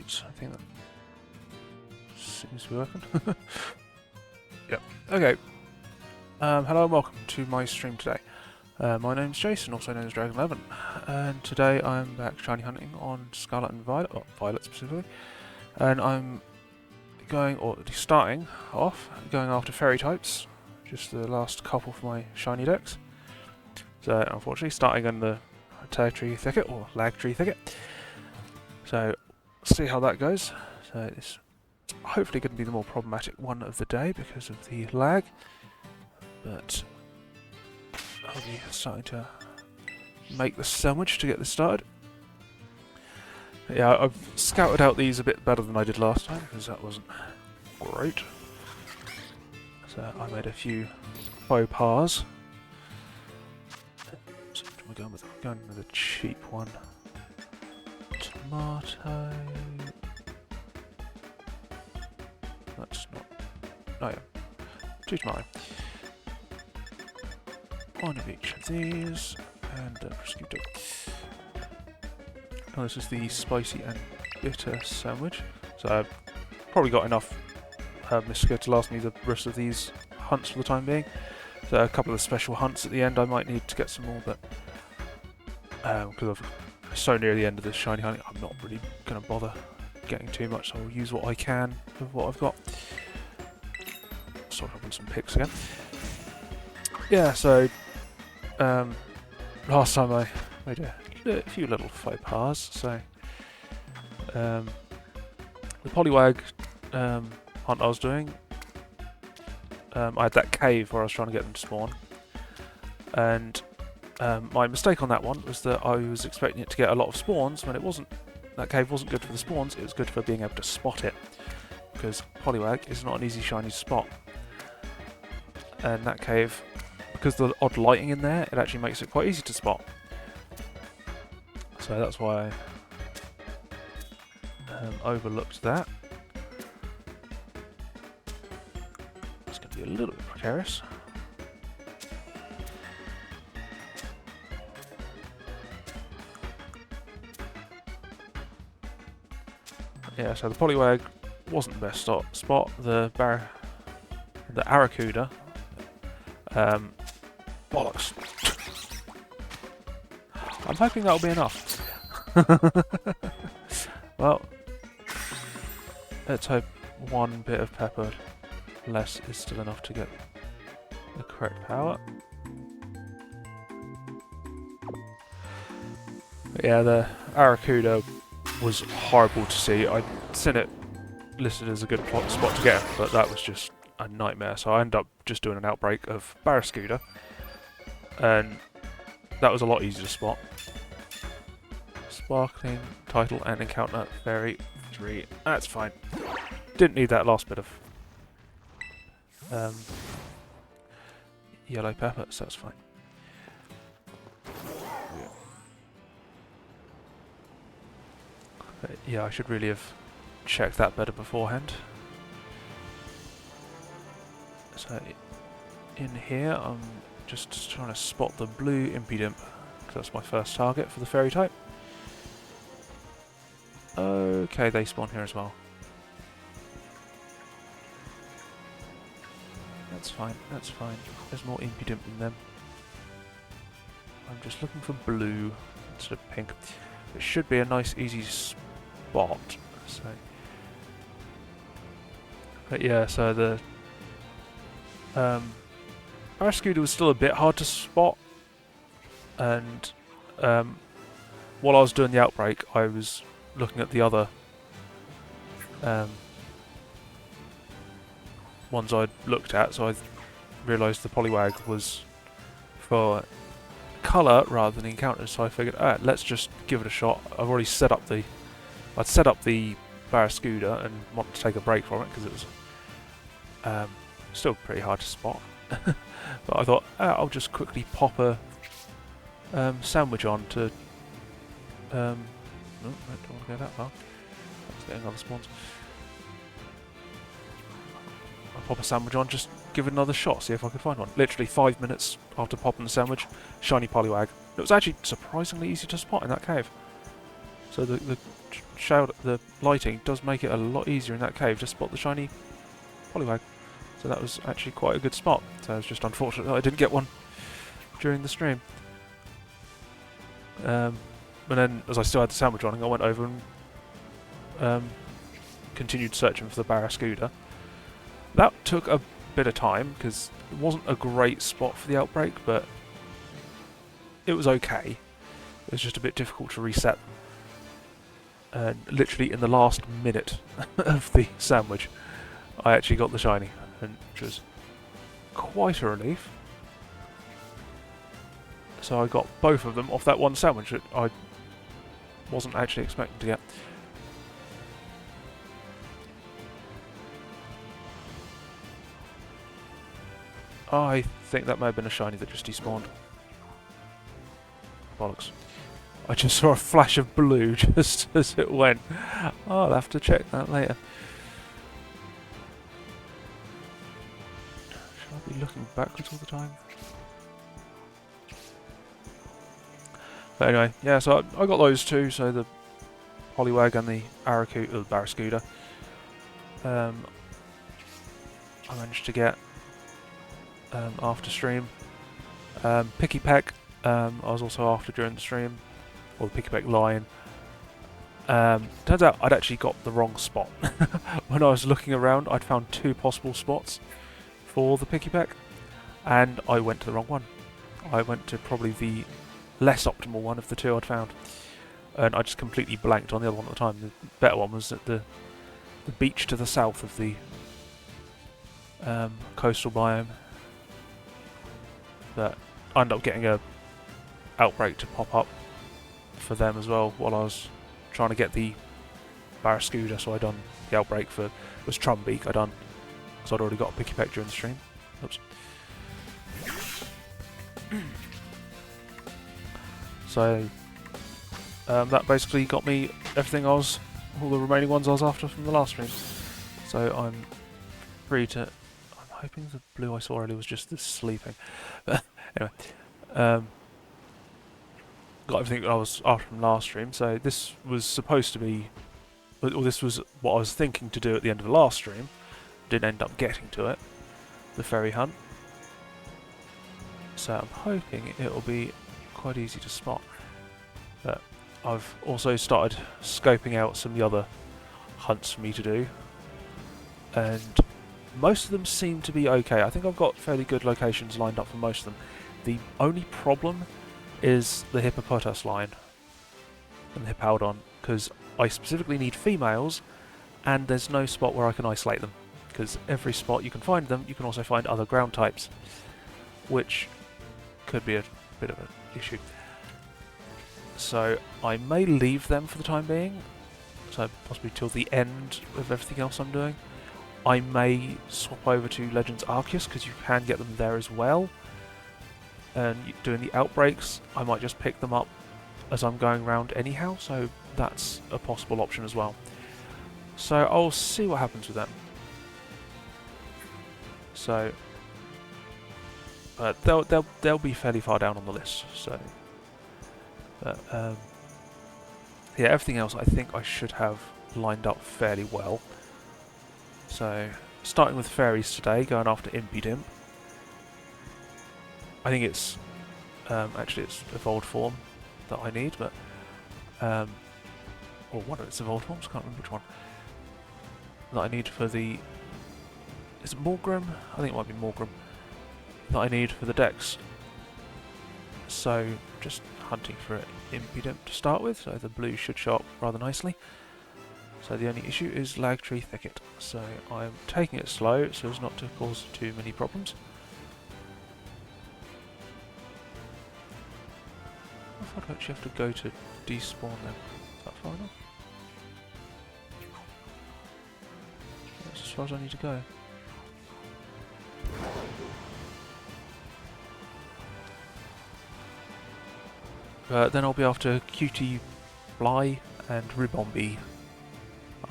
So I think that seems to be working. Yep. Okay. Hello and welcome to my stream today. My name's Jason, also known as Dragon11, and today I'm back shiny hunting on Scarlet and Violet, or Violet specifically, and I'm starting off going after fairy types, just the last couple for my shiny decks. So unfortunately starting in the Territory Thicket, or Lag Tree Thicket. So see how that goes. So it's hopefully going to be the more problematic one of the day because of the lag, but I'll be starting to make the sandwich to get this started. But yeah, I've scouted out these a bit better than I did last time because that wasn't great. So I made a few faux pas. So we're going with a cheap one. Tomato. That's not. Oh yeah, 2 tomato. One of each of these, and a prosciutto. Oh, this is the spicy and bitter sandwich. So I've probably got enough Miska to last me the rest of these hunts for the time being. So a couple of special hunts at the end I might need to get some more, but because I'm so near the end of this shiny hunting, I'm not really going to bother getting too much, so I'll use what I can of what I've got. Start up on some picks again. Yeah, so last time I made a few little faux pas, so the Poliwag hunt I was doing, I had that cave where I was trying to get them to spawn, and my mistake on that one was that I was expecting it to get a lot of spawns when it wasn't. That cave wasn't good for the spawns, it was good for being able to spot it, because Poliwag is not an easy shiny to spot. And that cave, because of the odd lighting in there, it actually makes it quite easy to spot. So that's why I overlooked that. It's going to be a little bit precarious. Yeah, so the Poliwag wasn't the best spot. The Arrokuda, bollocks. I'm hoping that'll be enough. Well, let's hope one bit of pepper less is still enough to get the correct power. But yeah, the Arrokuda was horrible to see. I'd seen it listed as a good spot to get him, but that was just a nightmare. So I ended up just doing an outbreak of Barraskewda, and that was a lot easier to spot. Sparkling, title, and encounter fairy 3. That's fine. Didn't need that last bit of yellow pepper, so that's fine. But yeah, I should really have checked that better beforehand. So in here, I'm just trying to spot the blue Impidimp, because that's my first target for the fairy type. Okay, they spawn here as well. That's fine, that's fine. There's more Impidimp than them. I'm just looking for blue instead of pink. It should be a nice, easy spot. So, but yeah, so the Barraskewda was still a bit hard to spot, and while I was doing the outbreak, I was looking at the other ones I'd looked at, so I realised the Poliwag was for colour rather than encounters, so I figured, alright, let's just give it a shot. I've already set up the Barraskewda and wanted to take a break from it because it was still pretty hard to spot. But I thought, I'll just quickly pop a sandwich on to no, I don't want to go that far. I was getting other spawns. I'll pop a sandwich on, just give it another shot, see if I could find one. Literally 5 minutes after popping the sandwich, shiny Poliwag. It was actually surprisingly easy to spot in that cave. So the lighting does make it a lot easier in that cave to spot the shiny Poliwag. So that was actually quite a good spot. So it was just unfortunate that I didn't get one during the stream. And then, as I still had the sandwich running, I went over and continued searching for the Barraskewda. That took a bit of time because it wasn't a great spot for the outbreak, but it was okay. It was just a bit difficult to reset them. And literally in the last minute of the sandwich, I actually got the shiny, which was quite a relief. So I got both of them off that one sandwich that I wasn't actually expecting to get. I think that may have been a shiny that just despawned. Bollocks. I just saw a flash of blue just as it went. Oh, I'll have to check that later. Should I be looking backwards all the time? But anyway, yeah, so I got those two, so the Poliwag and the Barraskewda. I managed to get after stream. Pikipek, I was also after during the stream, or the Pikipek line. Turns out I'd actually got the wrong spot. When I was looking around, I'd found two possible spots for the Pikipek, and I went to the wrong one. I went to probably the less optimal one of the two I'd found, and I just completely blanked on the other one at the time. The better one was at the beach to the south of the coastal biome. But I ended up getting a outbreak to pop up for them as well while I was trying to get the Barraskewda, so I done the outbreak for was Trumbeak I done because I'd already got a Pikipek during the stream. Oops. So that basically got me everything all the remaining ones I was after from the last stream. So I'm free to. I'm hoping the blue I saw earlier was just the sleeping. Anyway, got everything I was after from last stream. So this was supposed to be, or this was what I was thinking to do at the end of the last stream. Didn't end up getting to it, the fairy hunt. So I'm hoping it'll be quite easy to spot. But I've also started scoping out some of the other hunts for me to do, and most of them seem to be okay. I think I've got fairly good locations lined up for most of them. The only problem is the Hippopotas line and the Hippowdon, because I specifically need females, and there's no spot where I can isolate them, because every spot you can find them, you can also find other ground types, which could be a bit of an issue. So I may leave them for the time being, so possibly till the end of everything else I'm doing. I may swap over to Legends Arceus, because you can get them there as well. And doing the outbreaks, I might just pick them up as I'm going around anyhow, so that's a possible option as well. So I'll see what happens with them. So they'll be fairly far down on the list. So, but yeah, everything else I think I should have lined up fairly well. So starting with fairies today, going after Impidimp. I think it's actually it's evolved form that I need, but or one of its evolved forms, can't remember which one. That I need for the, is it Morgrim? I think it might be Morgrim. That I need for the Dex. So just hunting for Impidimp to start with. So the blue should show up rather nicely. So the only issue is Lagtree Thicket. So I'm taking it slow so as not to cause too many problems. How far do I actually have to go to despawn them? Is that far enough? That's as far as I need to go. Then I'll be after Cutiefly and Ribombee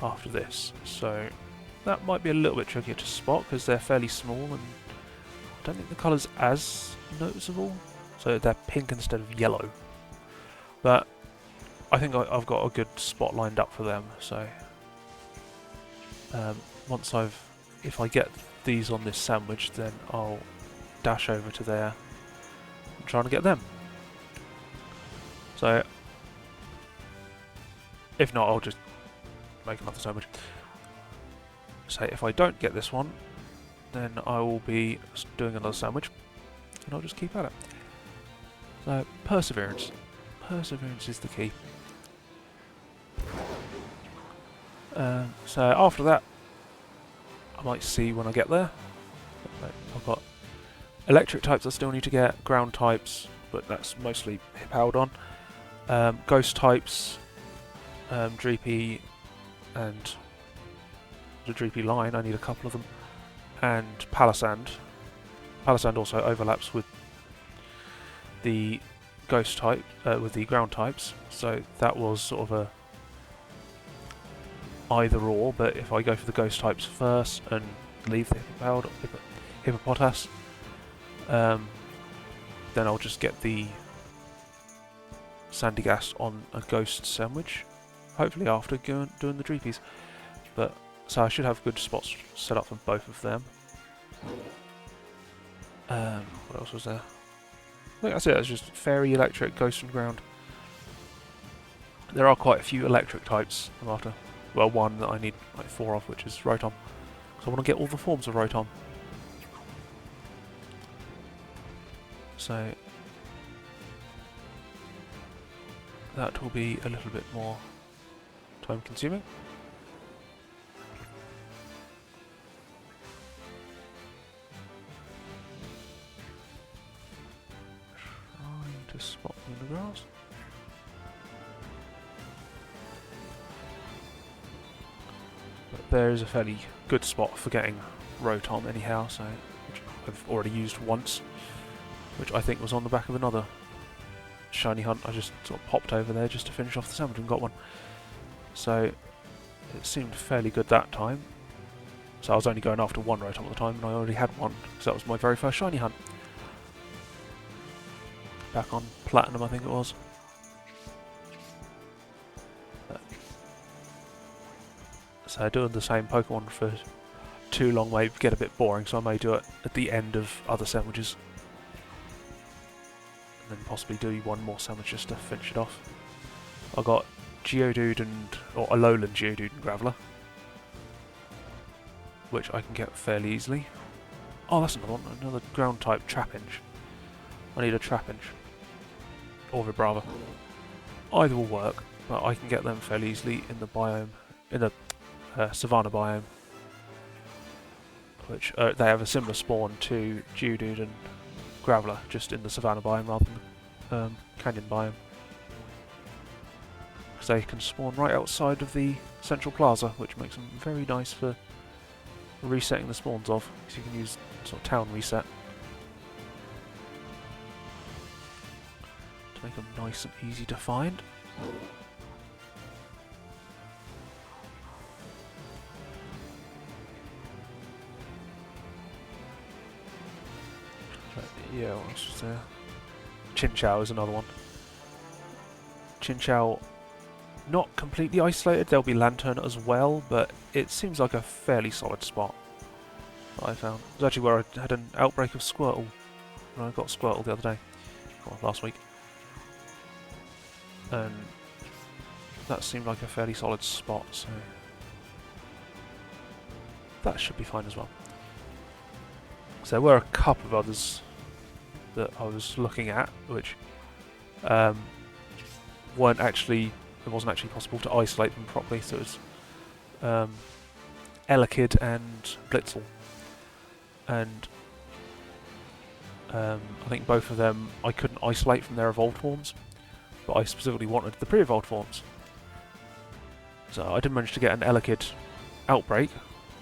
after this. So that might be a little bit trickier to spot because they're fairly small and I don't think the colour's as noticeable. So they're pink instead of yellow. But I think I've got a good spot lined up for them, so once if I get these on this sandwich, then I'll dash over to there and try to get them. So if not, I'll just make another sandwich. So if I don't get this one, then I will be doing another sandwich, and I'll just keep at it. So perseverance. Perseverance is the key. So after that, I might see when I get there. I've got electric types I still need to get, ground types, but that's mostly Hippowdon. Ghost types, Dreepy and the Dreepy line, I need a couple of them, and Palisand. Palisand also overlaps with the ghost type, with the ground types, so that was sort of a either or, but if I go for the ghost types first and leave the Hippopotas, then I'll just get the Sandygast on a ghost sandwich, hopefully after doing the Dreepies. But so I should have good spots set up for both of them. What else was there? I think that's it. That's just fairy, electric, ghost, and ground. There are quite a few electric types I'm after. Well, one that I need like 4 of, which is Rotom. So I want to get all the forms of Rotom. So that will be a little bit more time consuming. Trying to spot them in the grass. But there is a fairly good spot for getting Rotom anyhow, so which I've already used once, which I think was on the back of another shiny hunt. I just sort of popped over there just to finish off the sandwich and got one. So it seemed fairly good that time. So I was only going after one Rotom at the time, and I already had one, because that was my very first shiny hunt. Back on Platinum, I think it was. So doing the same Pokemon for too long may get a bit boring, so I may do it at the end of other sandwiches. And then possibly do one more sandwich just to finish it off. I got Geodude or Alolan Geodude and Graveler, which I can get fairly easily. Oh, that's another one, another ground type Trapinch. I need a Trapinch. Or Vibrava. Either will work, but I can get them fairly easily in the biome, in the Savannah biome, which they have a similar spawn to Geodude and Graveler, just in the Savannah biome rather than Canyon biome. Because they can spawn right outside of the central plaza, which makes them very nice for resetting the spawns of, because you can use sort of town reset to make them nice and easy to find. Yeah, what else was there? Chinchou is another one. Chinchou, not completely isolated, there'll be Lantern as well, but it seems like a fairly solid spot that I found. It was actually where I had an outbreak of Squirtle, when I got Squirtle the other day, or last week. And that seemed like a fairly solid spot, so that should be fine as well. So there were a couple of others that I was looking at, which wasn't actually possible to isolate them properly. So it was Elekid and Blitzel, and I think both of them I couldn't isolate from their evolved forms, but I specifically wanted the pre-evolved forms. So I did manage to get an Elekid outbreak.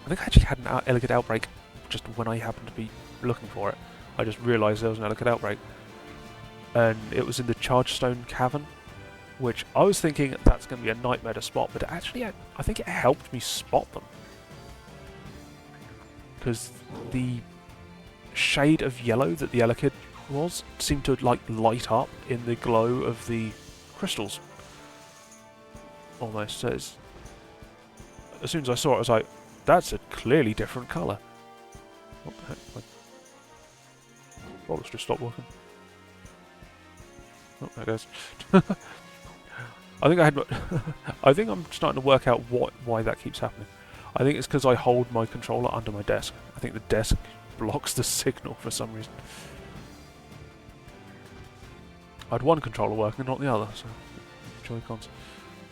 I think I actually had an Elekid outbreak just when I happened to be looking for it. I just realised there was an Elekid outbreak, and it was in the Chargestone Cavern, which I was thinking that's going to be a nightmare to spot, but actually I think it helped me spot them, because the shade of yellow that the Elekid was seemed to like light up in the glow of the crystals. almost. So it's, as soon as I saw it, I was like, that's a clearly different colour. What the heck? My rollers just stopped working. Oh, there it goes. I think I had. I think I'm starting to work out why that keeps happening. I think it's because I hold my controller under my desk. I think the desk blocks the signal for some reason. I had one controller working and not the other, so Joy-Cons.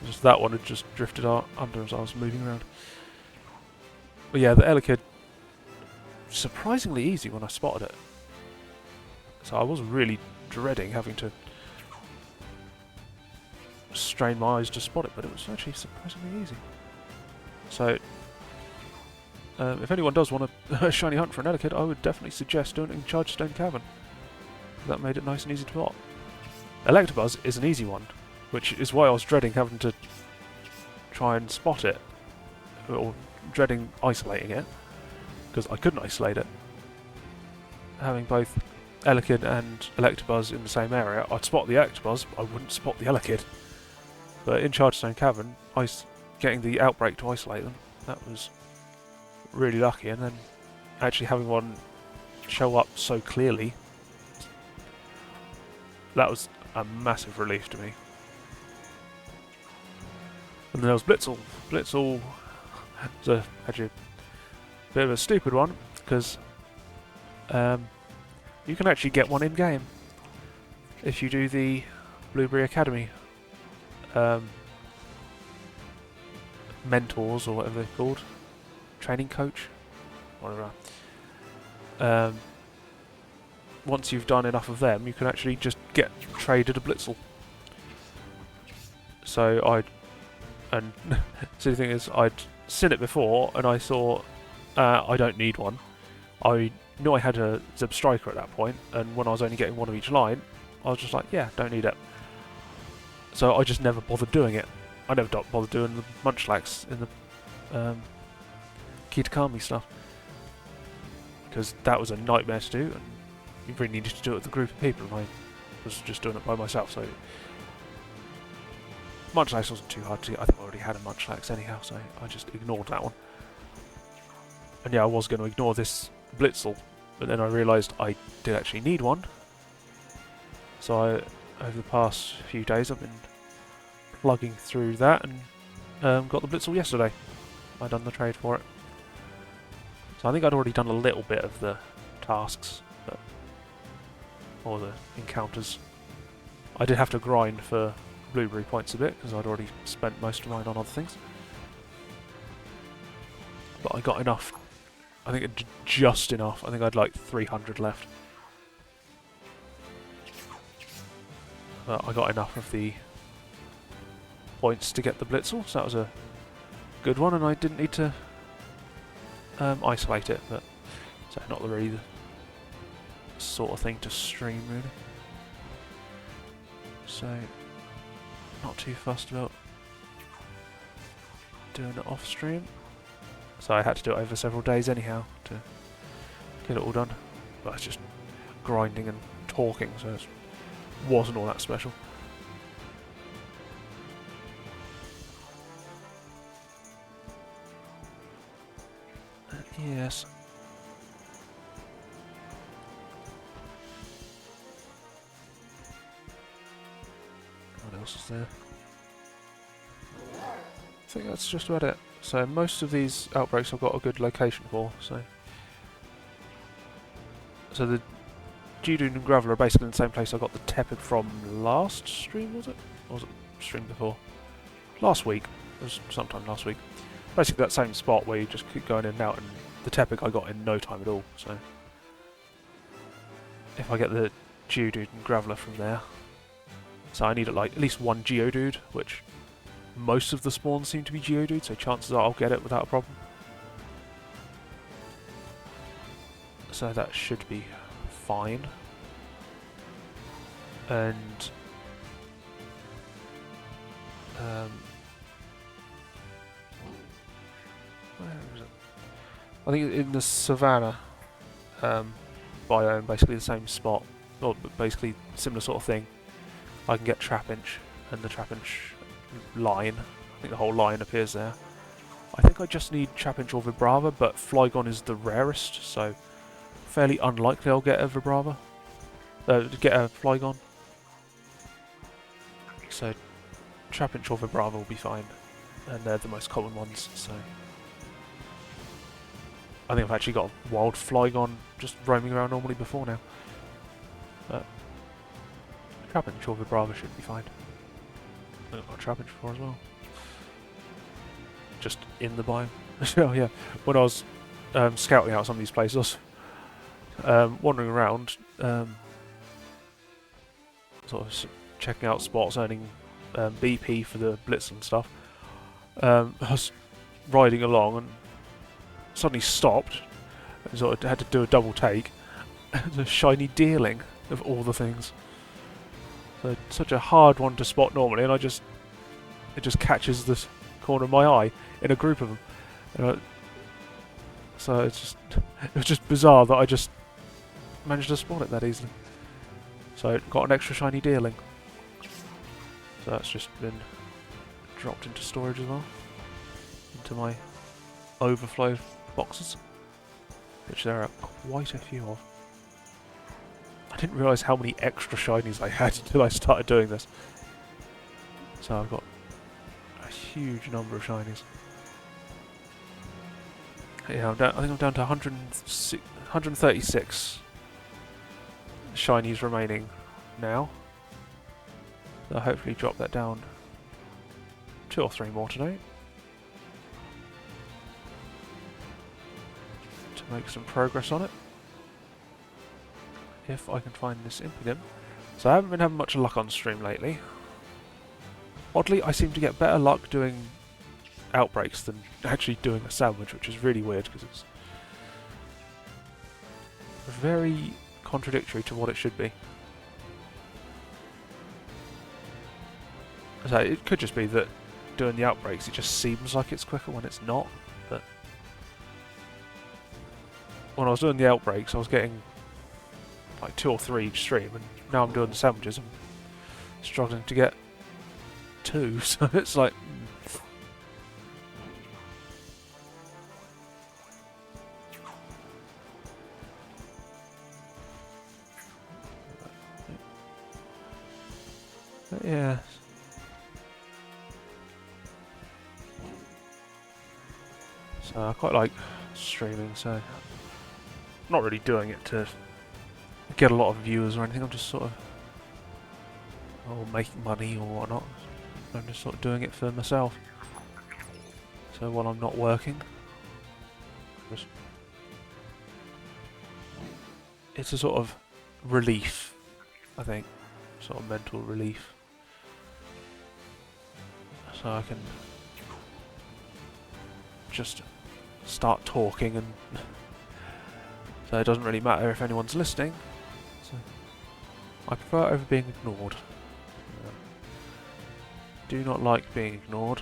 Just that one had just drifted out under as I was moving around. But yeah, the Elekid, surprisingly easy when I spotted it. So I was really dreading having to strain my eyes to spot it, but it was actually surprisingly easy. So, if anyone does want a shiny hunt for an Elekid, I would definitely suggest doing it in Chargestone Cavern. That made it nice and easy to spot. Electabuzz is an easy one, which is why I was dreading having to try and spot it, or dreading isolating it, because I couldn't isolate it. Having both Elekid and Electabuzz in the same area, I'd spot the Electabuzz, I wouldn't spot the Elekid. But in Chargestone Cavern, getting the outbreak to isolate them, that was really lucky, and then actually having one show up so clearly, that was a massive relief to me. And then there was Blitzel. Blitzel was actually a bit of a stupid one, because you can actually get one in-game if you do the Blueberry Academy mentors, or whatever they're called, training coach, whatever. Once you've done enough of them, you can actually just get traded a Blitzel. So so the thing is, I'd seen it before, and I thought, I don't need one. I knew I had a Zeb Striker at that point, and when I was only getting one of each line, I was just like, yeah, don't need it. So I just never bothered doing it. I never bothered doing the Munchlax in the Kitakami stuff, because that was a nightmare to do, and you really needed to do it with a group of people, and I was just doing it by myself, so Munchlax wasn't too hard to get. I think I already had a Munchlax anyhow, so I just ignored that one. And yeah, I was going to ignore this Blitzel, but then I realised I did actually need one. So over the past few days I've been plugging through that, and got the Blitzel yesterday. I done the trade for it. So I think I'd already done a little bit of the tasks, or the encounters. I did have to grind for Blueberry points a bit, because I'd already spent most of mine on other things. But I got enough. I think just enough. I think I'd like 300 left. But I got enough of the points to get the Blitzel, so that was a good one, and I didn't need to isolate it, but so not really the sort of thing to stream, really. So not too fussed about doing it off stream. So I had to do it over several days anyhow to get it all done. But it's just grinding and talking, so it wasn't all that special. Yes. What else is there? I think that's just about it. So most of these outbreaks I've got a good location for, so the Geodude and Graveler are basically in the same place I got the Tepig from last stream, was it? Or was it stream before? Last week. It was sometime last week. Basically that same spot where you just keep going in and out, and the Tepig I got in no time at all, so if I get the Geodude and Graveler from there, so I need like at least one Geodude, which most of the spawns seem to be Geodude, so chances are I'll get it without a problem. So that should be fine. And where is it? I think in the Savannah biome, basically the same spot, or basically similar sort of thing. I can get Trapinch, and the Trapinch line I think the whole line appears there. I think I just need Chapinch or Vibrava, but Flygon is the rarest, so fairly unlikely I'll get a Vibrava. Get a Flygon. So Chapinch or Vibrava will be fine, and they're the most common ones, so I think I've actually got a wild Flygon just roaming around normally before now. But Trapinch or Vibrava should be fine. I've got Trapinch before as well. Just in the biome. Oh yeah, when I was scouting out some of these places, wandering around, sort of checking out spots, earning BP for the blitz and stuff. I was riding along and suddenly stopped and sort of had to do a double take. The shiny deerling of all the things. So such a hard one to spot normally, and it just catches the corner of my eye in a group of them. And so it was just bizarre that I just managed to spot it that easily. So got an extra shiny deerling. So that's just been dropped into storage as well, into my overflow boxes, which there are quite a few of. I didn't realise how many extra shinies I had until I started doing this. So I've got a huge number of shinies. Yeah, I think I'm down to 136 shinies remaining now. So I'll hopefully drop that down 2 or 3 more today to make some progress on it. If I can find this Impidimp. So I haven't been having much luck on stream lately. Oddly, I seem to get better luck doing outbreaks than actually doing a sandwich, which is really weird because it's very contradictory to what it should be. So it could just be that doing the outbreaks, it just seems like it's quicker when it's not, but when I was doing the outbreaks I was getting like 2 or 3 each stream, and now I'm doing the sandwiches, I'm struggling to get 2, so it's like but yeah. So I quite like streaming, so I'm not really doing it to get a lot of viewers or anything. I'm just sort of making money or whatnot. I'm just sort of doing it for myself. So while I'm not working, it's a sort of relief, I think, sort of mental relief. So I can just start talking, and so it doesn't really matter if anyone's listening. So I prefer over being ignored. Do not like being ignored,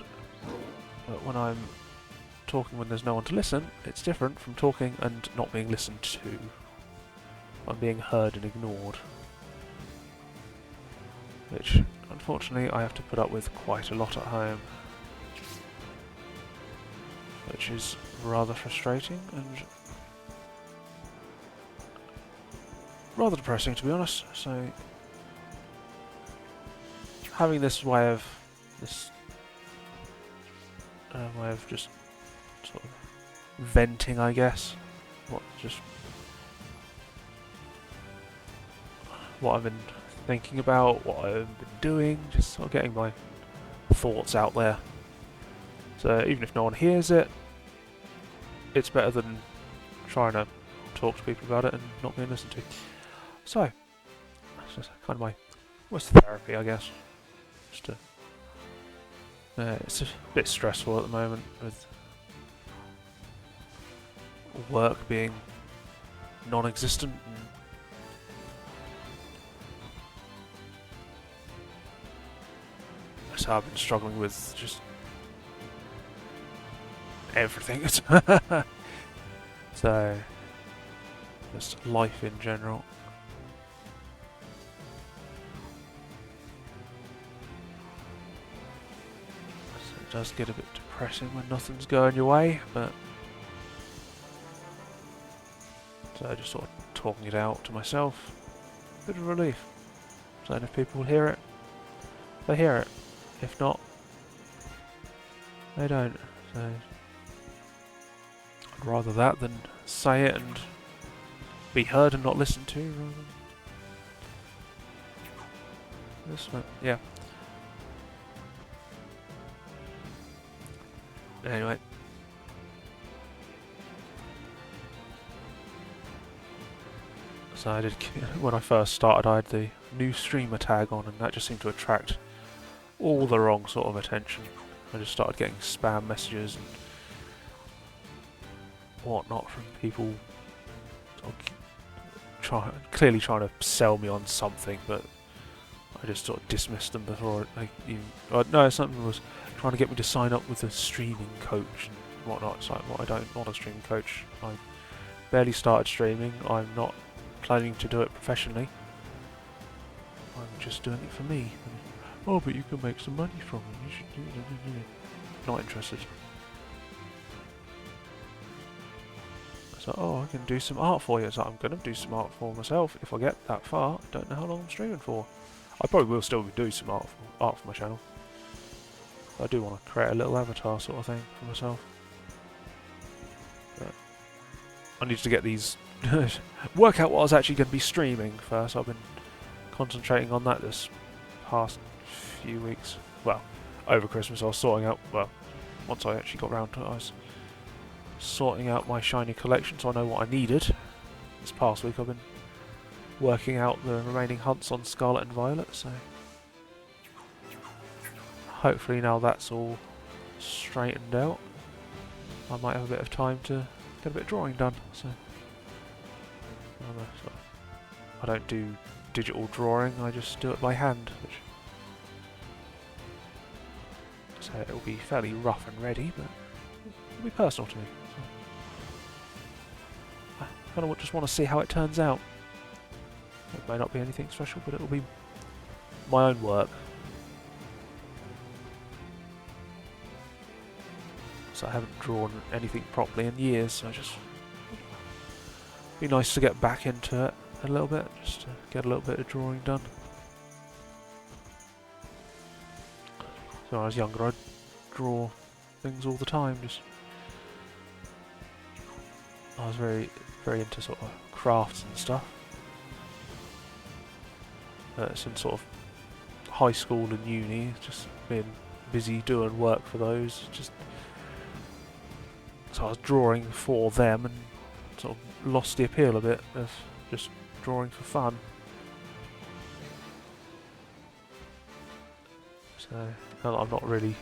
but when I'm talking when there's no one to listen, it's different from talking and not being listened to. I'm being heard and ignored, which unfortunately I have to put up with quite a lot at home, which is rather frustrating and rather depressing, to be honest. So having this way of just sort of venting, I guess, what I've been thinking about, what I've been doing, just sort of getting my thoughts out there. So even if no one hears it, it's better than trying to talk to people about it and not being listened to. So that's just kind of my therapy, I guess. Just to, it's a bit stressful at the moment with work being non-existent. So I've been struggling with just everything. So just life in general. So does get a bit depressing when nothing's going your way, but so just sort of talking it out to myself, bit of relief. So if people hear it, they hear it. If not, they don't. So I'd rather that than say it and be heard and not listened to. Rather than this one, yeah. Anyway. So I did, when I first started I had the new streamer tag on, and that just seemed to attract all the wrong sort of attention. I just started getting spam messages and whatnot from people sort of clearly trying to sell me on something, but I just sort of dismissed them before they even... no, something was trying to get me to sign up with a streaming coach and whatnot. It's like, well, I'm not a streaming coach. I barely started streaming. I'm not planning to do it professionally. I'm just doing it for me. Oh, but you can make some money from it. You should do it. Not interested. So, oh, I can do some art for you. So I'm going to do some art for myself if I get that far. I don't know how long I'm streaming for. I probably will still do some art for my channel. I do want to create a little avatar sort of thing for myself. But I need to get these... work out what I was actually going to be streaming first. I've been concentrating on that this past few weeks. Well, over Christmas I was sorting out... Well, once I actually got round to it, I was sorting out my shiny collection so I know what I needed. This past week I've been working out the remaining hunts on Scarlet and Violet, so hopefully now that's all straightened out, I might have a bit of time to get a bit of drawing done. So I don't do digital drawing, I just do it by hand, so it'll be fairly rough and ready, but it'll be personal to me. So I kind of just want to see how it turns out. It may not be anything special, but it'll be my own work. So I haven't drawn anything properly in years, so just be nice to get back into it a little bit, just to get a little bit of drawing done. So when I was younger, I'd draw things all the time. I was very into sort of crafts and stuff. Since sort of high school and uni, just being busy doing work for those. So I was drawing for them and sort of lost the appeal a bit of just drawing for fun. So I'm not really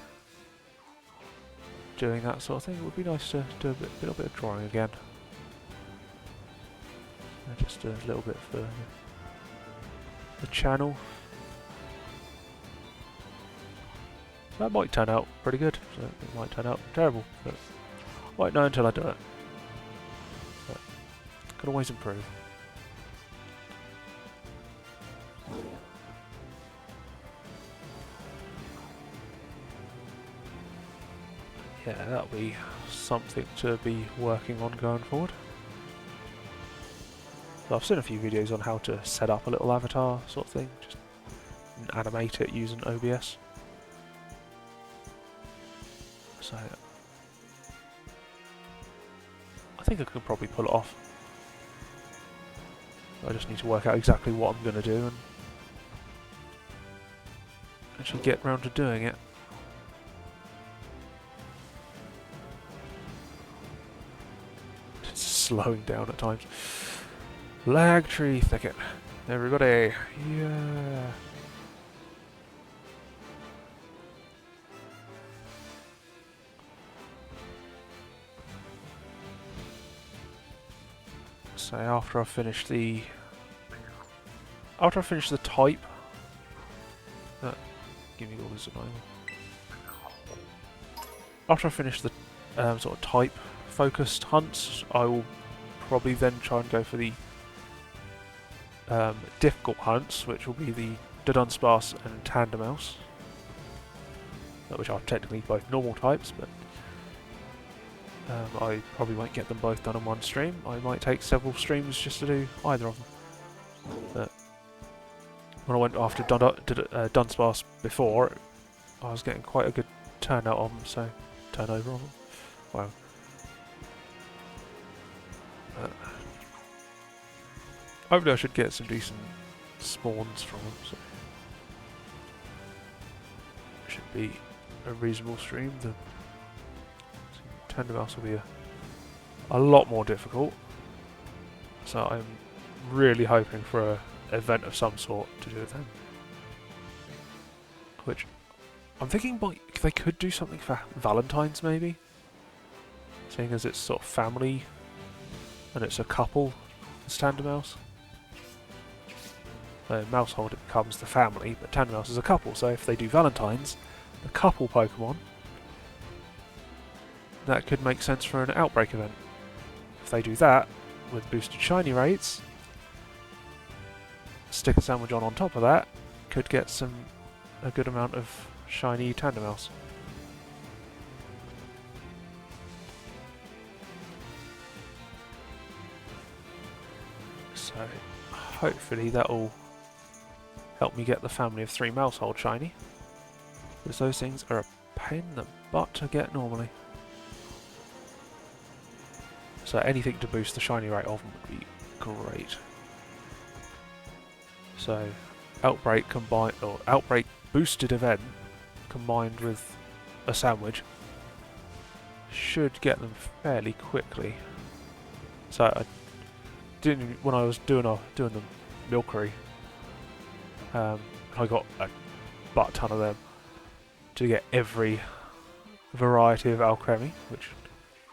doing that sort of thing. It would be nice to do a little bit of drawing again. Just a little bit for the channel. So that might turn out pretty good. So it might turn out terrible, but I won't know until I do it. But can always improve. Yeah, that'll be something to be working on going forward. So I've seen a few videos on how to set up a little avatar sort of thing, just animate it using OBS. So I think I could probably pull it off. I just need to work out exactly what I'm going to do and actually get round to doing it. It's slowing down at times. Lag tree thicket. Everybody. Yeah. So after I finish the type, give me all this annoying. After I finish the sort of type focused hunts, I will probably then try and go for the difficult hunts, which will be the Dunsparce and Tandemaus. which are technically both normal types, but I probably won't get them both done in one stream. I might take several streams just to do either of them. But when I went after Dunsparce before, I was getting quite a good turnout on them, so turnover on them. Wow. Hopefully I should get some decent spawns from them, so should be a reasonable stream. The Tandemaus will be a lot more difficult, so I'm really hoping for an event of some sort to do with them. Which I'm thinking they could do something for Valentine's, maybe, seeing as it's sort of family and it's a couple. It's Tandemaus. So Mousehold it becomes the family, but Tandemaus is a couple. So if they do Valentine's, the couple Pokemon, that could make sense for an outbreak event. If they do that with boosted shiny rates, stick a sandwich on top of that, could get a good amount of shiny Tandemaus. So hopefully that'll help me get the family of 3 Mousehold shiny, because those things are a pain in the butt to get normally. So anything to boost the shiny rate of them would be great. So outbreak boosted event combined with a sandwich should get them fairly quickly. So I didn't, when I was doing the milkery, I got a butt ton of them to get every variety of alchemy, which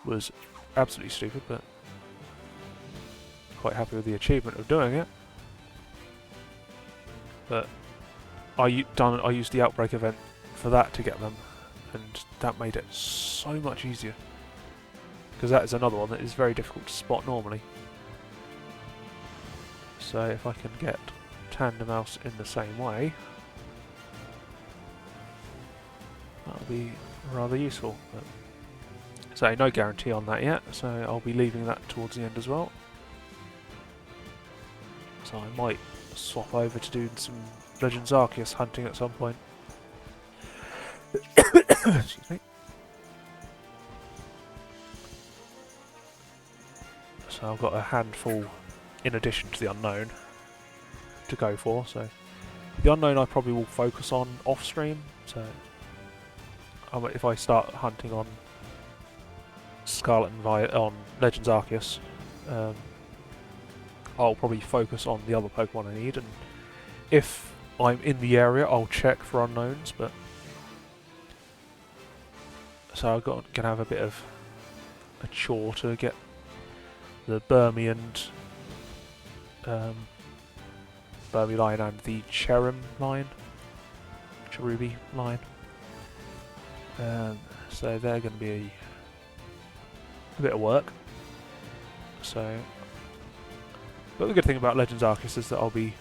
was absolutely stupid, but quite happy with the achievement of doing it. But I used the outbreak event for that to get them, and that made it so much easier, because that is another one that is very difficult to spot normally. So if I can get Tandemaus in the same way, that'll be rather useful. But, so no guarantee on that yet, so I'll be leaving that towards the end as well. So I might swap over to doing some Legends Arceus hunting at some point. Excuse me. So I've got a handful in addition to the unknown to go for. So the unknown I probably will focus on off stream. So if I start hunting on Scarlet and Violet on Legends Arceus, I'll probably focus on the other Pokemon I need, and if I'm in the area I'll check for unknowns. But so I'm gonna have a bit of a chore to get the Burmy and Burmy line and the Cherubi line. So they're going to be a bit of work. So, but the good thing about Legends Arceus is that I'll be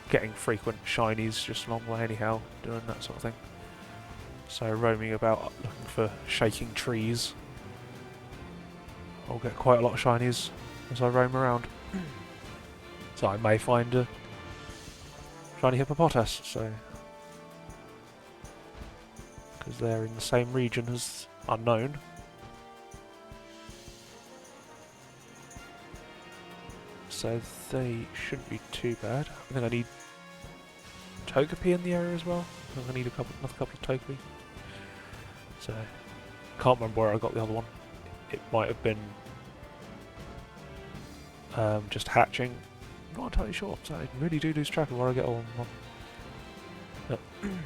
getting frequent shinies just along the way anyhow, doing that sort of thing. So roaming about looking for shaking trees, I'll get quite a lot of shinies as I roam around. So I may find a shiny hippopotas, so because they're in the same region as unknown. So they shouldn't be too bad. I think I need Togepi in the area as well. I think I need another couple of Togepi. So can't remember where I got the other one. It might have been just hatching. I'm not entirely sure, so I really do lose track of where I get all of them from.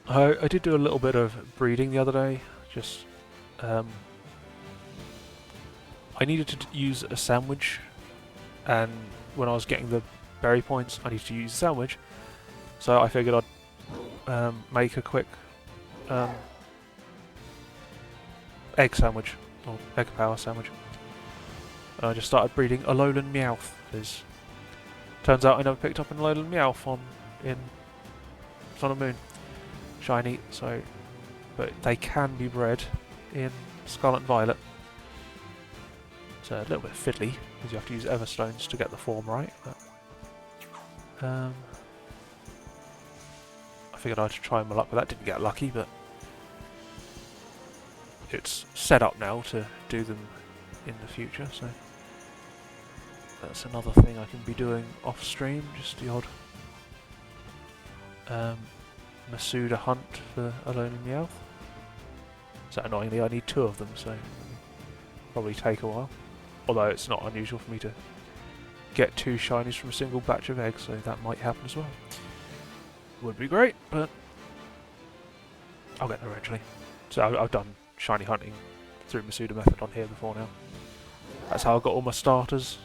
I did do a little bit of breeding the other day. Just I needed to use a sandwich, and when I was getting the berry points, I needed to use a sandwich. So I figured I'd make a quick egg sandwich, or egg power sandwich. And I just started breeding Alolan Meowth, because Turns out I never picked up an Alolan Meowth in Sun and Moon shiny, so but they can be bred in Scarlet and Violet. It's a little bit fiddly because you have to use Everstones to get the form right. But, I figured I'd try my luck with that. Didn't get lucky, but it's set up now to do them in the future. So that's another thing I can be doing off stream. Just the odd Masuda hunt for Alolan Meowth. So annoyingly, I need 2 of them, so it'll probably take a while. Although it's not unusual for me to get 2 shinies from a single batch of eggs, so that might happen as well. Would be great, but I'll get there eventually. So I've done shiny hunting through Masuda method on here before now. That's how I got all my starters.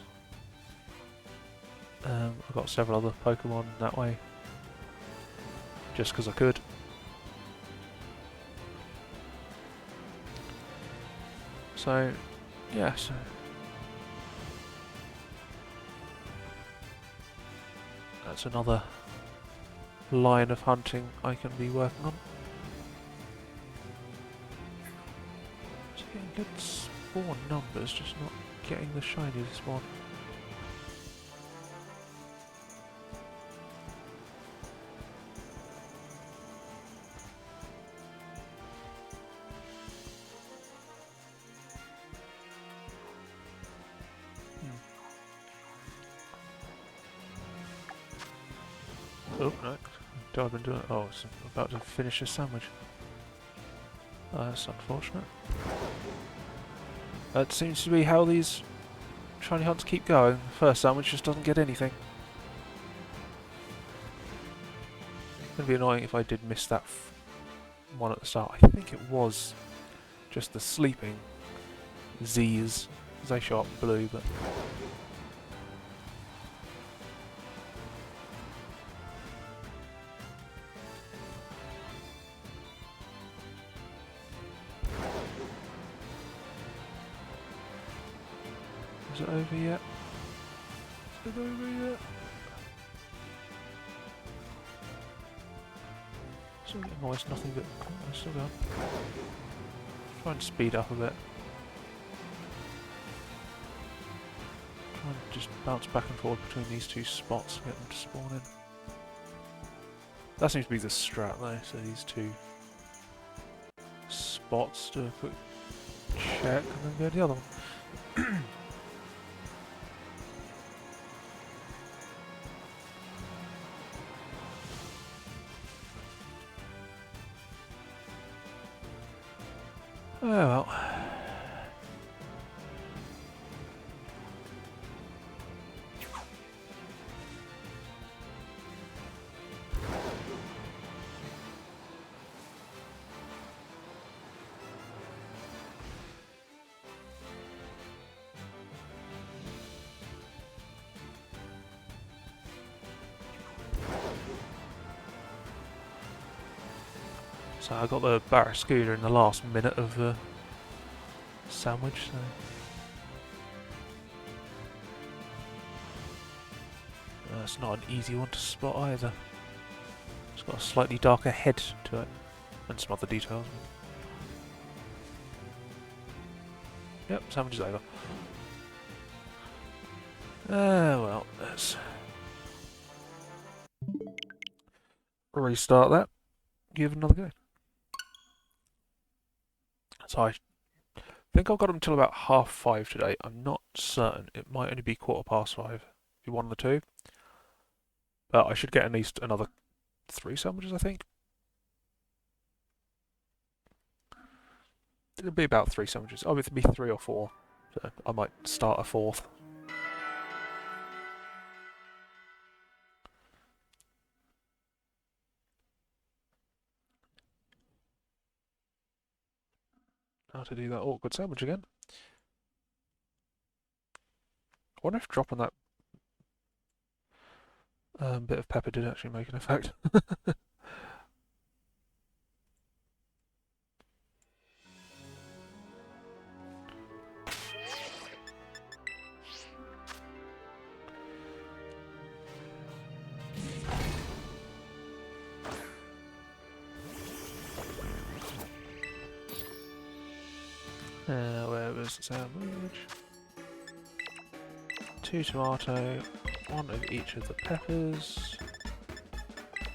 I got several other Pokemon that way, just because I could. So, yeah, so that's another line of hunting I can be working on. So getting good spawn numbers, just not getting the shiny to spawn. Oh, no. I've been doing. Oh, it's about to finish a sandwich. That's unfortunate. That seems to be how these shiny hunts keep going. The first sandwich just doesn't get anything. It's going to be annoying if I did miss that one at the start. I think it was just the sleeping Z's, because they show up blue, but... Is it over yet? Is it over yet? Still getting almost nothing but... Oh, it's still going. Try and speed up a bit. Try and just bounce back and forward between these 2 spots and get them to spawn in. That seems to be the strat though, so these 2 spots, do a quick check and then go to the other one. Oh well. So I got the Barraskewda in the last minute of the sandwich, so... That's not an easy one to spot either. It's got a slightly darker head to it, and some other details. Yep, sandwich is over. Well, let's restart that. Give it another go. So I think I've got them until about 5:30 today. I'm not certain. It might only be 5:15. Be one of the 2. But I should get at least another 3 sandwiches, I think. It'll be about 3 sandwiches. Oh, it'll be 3 or 4. So I might start a 4th. How to do that awkward sandwich again. I wonder if dropping that bit of pepper did actually make an effect. Where was the sandwich? 2 tomato, 1 of each of the peppers,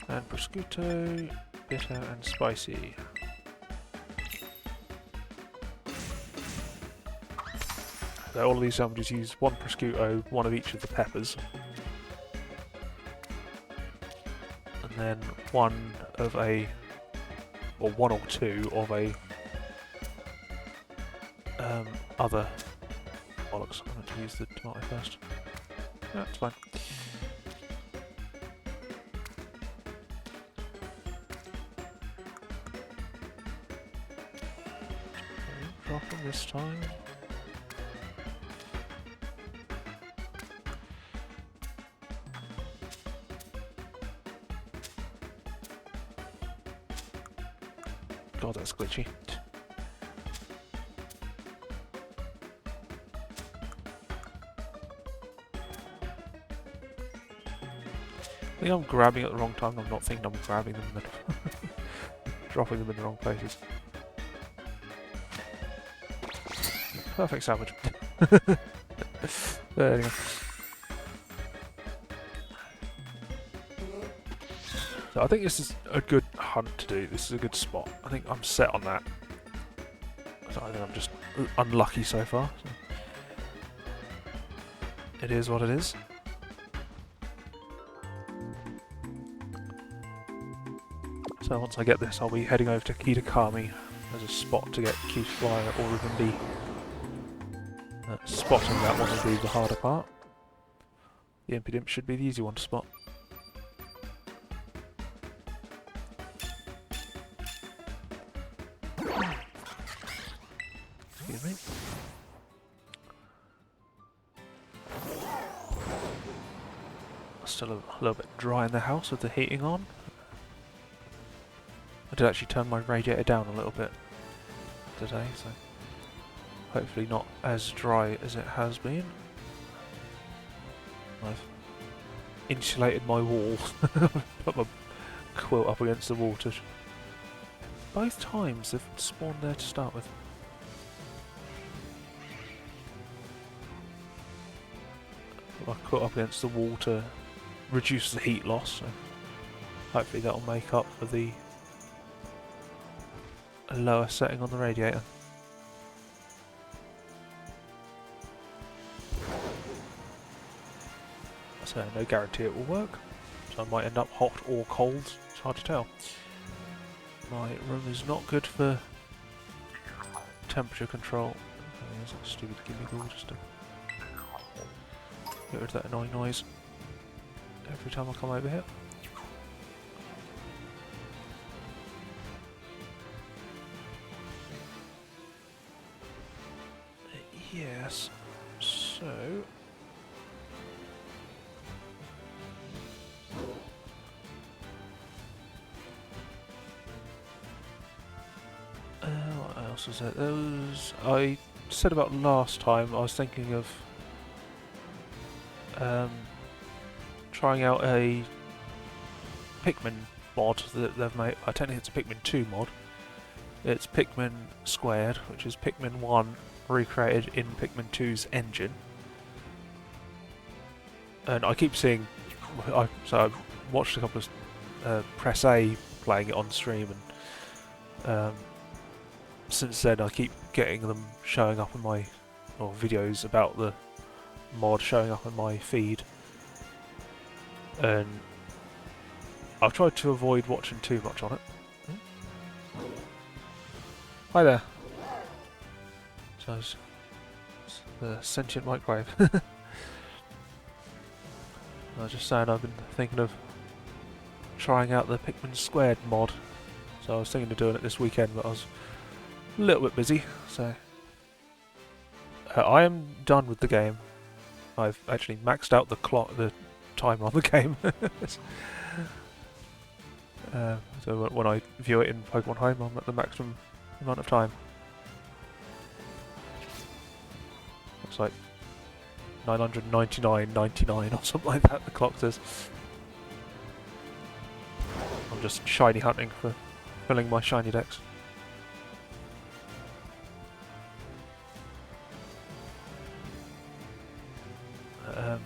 and prosciutto, bitter and spicy. So all of these sandwiches use 1 prosciutto, 1 of each of the peppers, and then 1 of a, or 1 or 2 of a other. Bollocks, I meant to use the tomato first. Yeah, it's fine. Drop them this time. God, that's glitchy. I think I'm grabbing at the wrong time. I'm not thinking I'm grabbing them and dropping them in the wrong places. Perfect sandwich. There you go. So I think this is a good hunt to do. This is a good spot. I think I'm set on that. So I think I'm just unlucky so far. So. It is what it is. So once I get this, I'll be heading over to Kitakami as a spot to get Cutiefly or Ribbon B. Spotting that one will be the harder part. The Impidimp should be the easy one to spot. Excuse me. Still a little bit dry in the house with the heating on. I did actually turn my radiator down a little bit today, so hopefully not as dry as it has been. I've insulated my wall, put my quilt up against the wall to... Both times they've spawned there to start with. Put my quilt up against the wall to reduce the heat loss, so hopefully that'll make up for the lower setting on the radiator. So no guarantee it will work, so I might end up hot or cold, it's hard to tell. My room is not good for temperature control. There's that stupid gimmickle just to get rid of that annoying noise every time I come over here. Yes, so... what else was there? There was... I said about last time, I was thinking of trying out a Pikmin mod that they've made. Technically it's a Pikmin 2 mod. It's Pikmin Squared, which is Pikmin 1 recreated in Pikmin 2's engine. And I keep seeing... so I've watched a couple of Press A playing it on stream, and since then I keep getting them showing up in my... or videos about the mod showing up in my feed. And I've tried to avoid watching too much on it. Hi there. So it's the sentient microwave. I was just saying I've been thinking of trying out the Pikmin Squared mod. So I was thinking of doing it this weekend, but I was a little bit busy, so... I am done with the game. I've actually maxed out the timer on the game. So when I view it in Pokemon Home, I'm at the maximum amount of time. It's like 999.99 or something like that, the clock says. I'm just shiny hunting for filling my shiny decks. A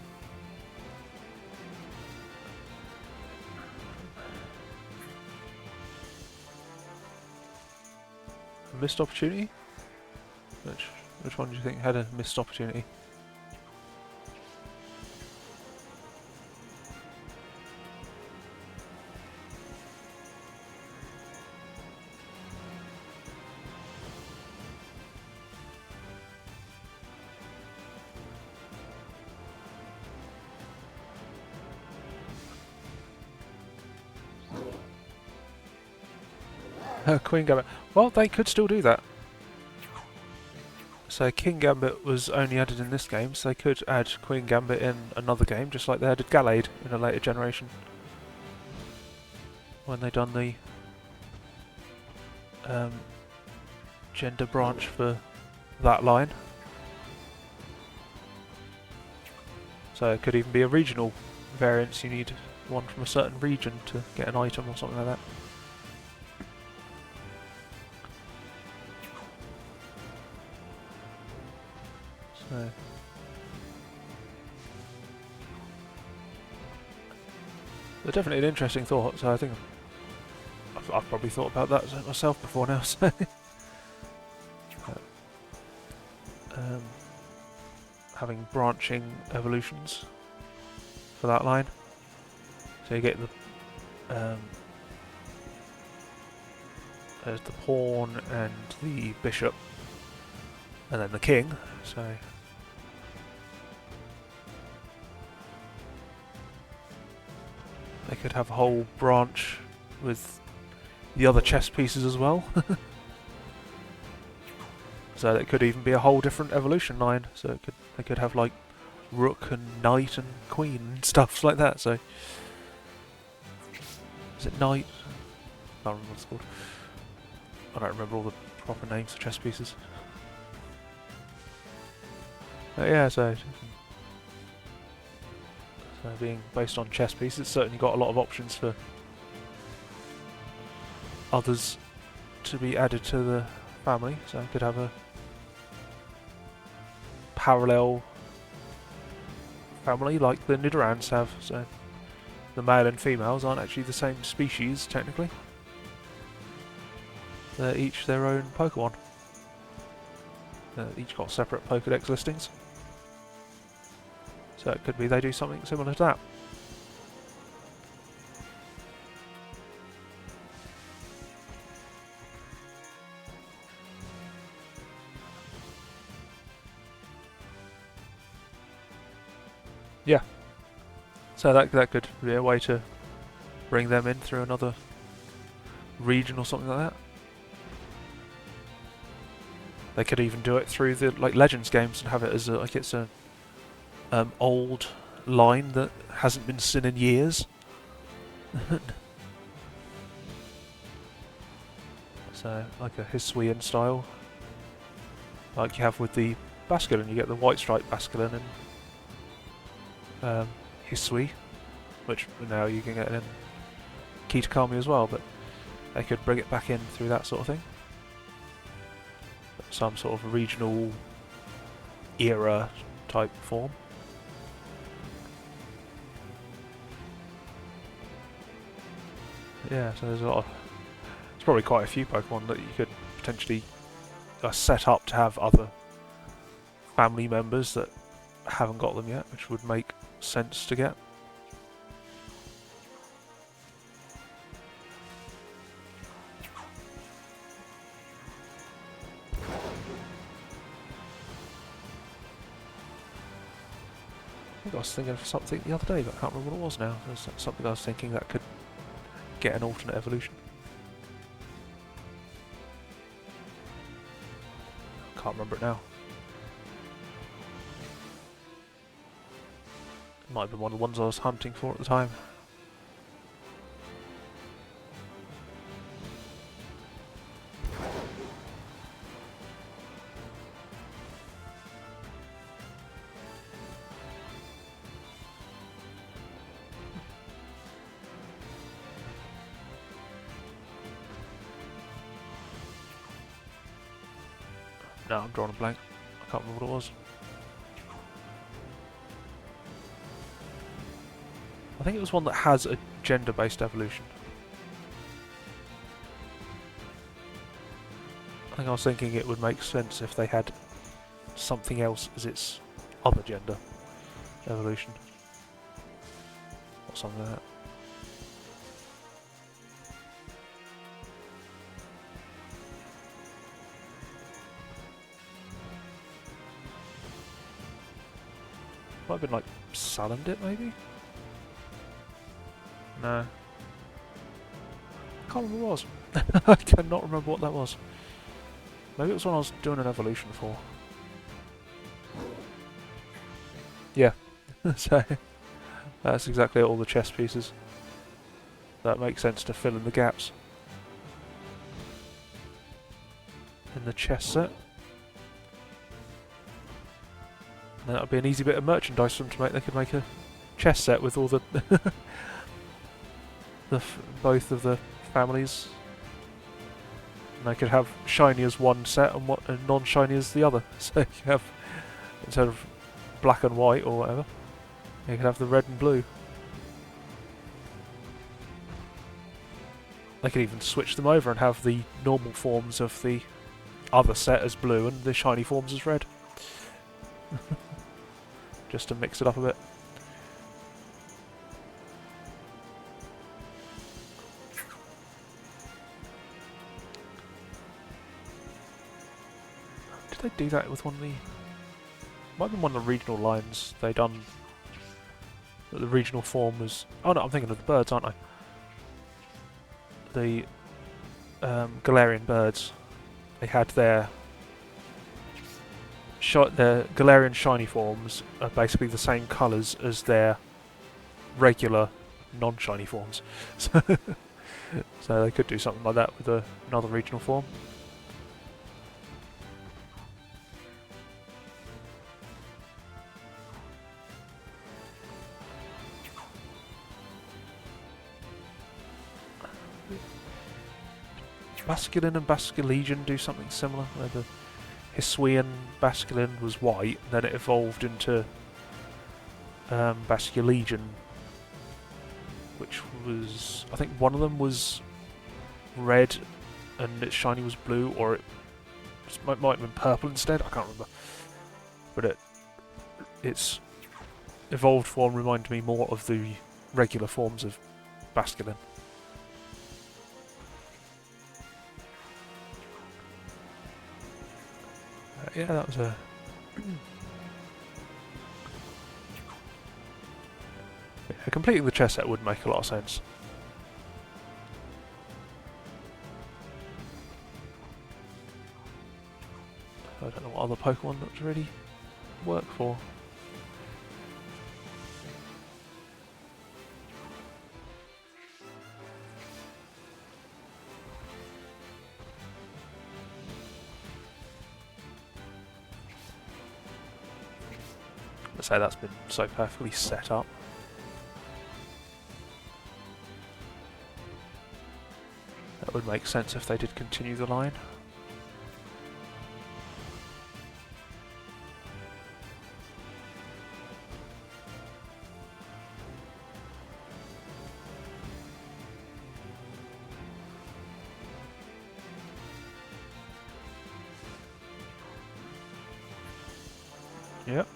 missed opportunity? Which one do you think had a missed opportunity? Queen Gambit. Well, they could still do that. So King Gambit was only added in this game, so they could add Queen Gambit in another game, just like they added Gallade in a later generation. When they done the gender branch for that line. So it could even be a regional variance, you need one from a certain region to get an item or something like that. So they're definitely an interesting thought, so I think I've probably thought about that myself before now, so having branching evolutions for that line. So you get the there's the pawn and the bishop, and then the king. So they could have a whole branch with the other chess pieces as well. So it could even be a whole different evolution line. So they could have like rook and knight and queen and stuff like that. So is it knight? I can't remember what it's called. I don't remember all the proper names for chess pieces. But yeah, so being based on chess pieces, it's certainly got a lot of options for others to be added to the family. So I could have a parallel family like the Nidorans have. So the male and females aren't actually the same species technically. They're each their own Pokemon. Each got separate Pokedex listings. So it could be they do something similar to that. Yeah. So that could be a way to bring them in through another region or something like that. They could even do it through the Legends games and have it as like it's a old line that hasn't been seen in years. So like a Hisuian style, like you have with the Basculin. You get the white stripe Basculin and Hisui, which now you can get in Kitakami as well, but they could bring it back in through that sort of thing. Some sort of regional era type form. Yeah, so there's there's probably quite a few Pokemon that you could potentially set up to have other family members that haven't got them yet, which would make sense to get. I think I was thinking of something the other day, but I can't remember what it was now. There's something I was thinking that could get an alternate evolution. Can't remember it now. It might have been one of the ones I was hunting for at the time. No, I'm drawing a blank. I can't remember what it was. I think it was one that has a gender-based evolution. I think I was thinking it would make sense if they had something else as its other gender evolution. Or something like that. Might have been like Salandit, maybe? No. I can't remember what it was. I cannot remember what that was. Maybe it was when I was doing an evolution for. Yeah. So, that's exactly all the chess pieces. That makes sense to fill in the gaps in the chess set. And that would be an easy bit of merchandise for them to make. They could make a chess set with all the both of the families. And they could have shiny as one set and non-shiny as the other. So you have, instead of black and white or whatever, you could have the red and blue. They could even switch them over and have the normal forms of the other set as blue and the shiny forms as red. Just to mix it up a bit. Did they do that with one of the... Might have been one of the regional lines they done. That the regional form was... Oh no, I'm thinking of the birds, aren't I? The Galarian birds. They had their Galarian shiny forms are basically the same colours as their regular non-shiny forms. So they could do something like that with another regional form. Basculin and Basculegion do something similar, where the Hisuian Basculin was white, then it evolved into Basculegion, which was... I think one of them was red and its shiny was blue, or it might have been purple instead, I can't remember. But its evolved form reminded me more of the regular forms of Basculin. Yeah, that was a... yeah, completing the chess set would make a lot of sense. I don't know what other Pokemon that would really work for. Let's say that's been so perfectly set up. That would make sense if they did continue the line. Yep.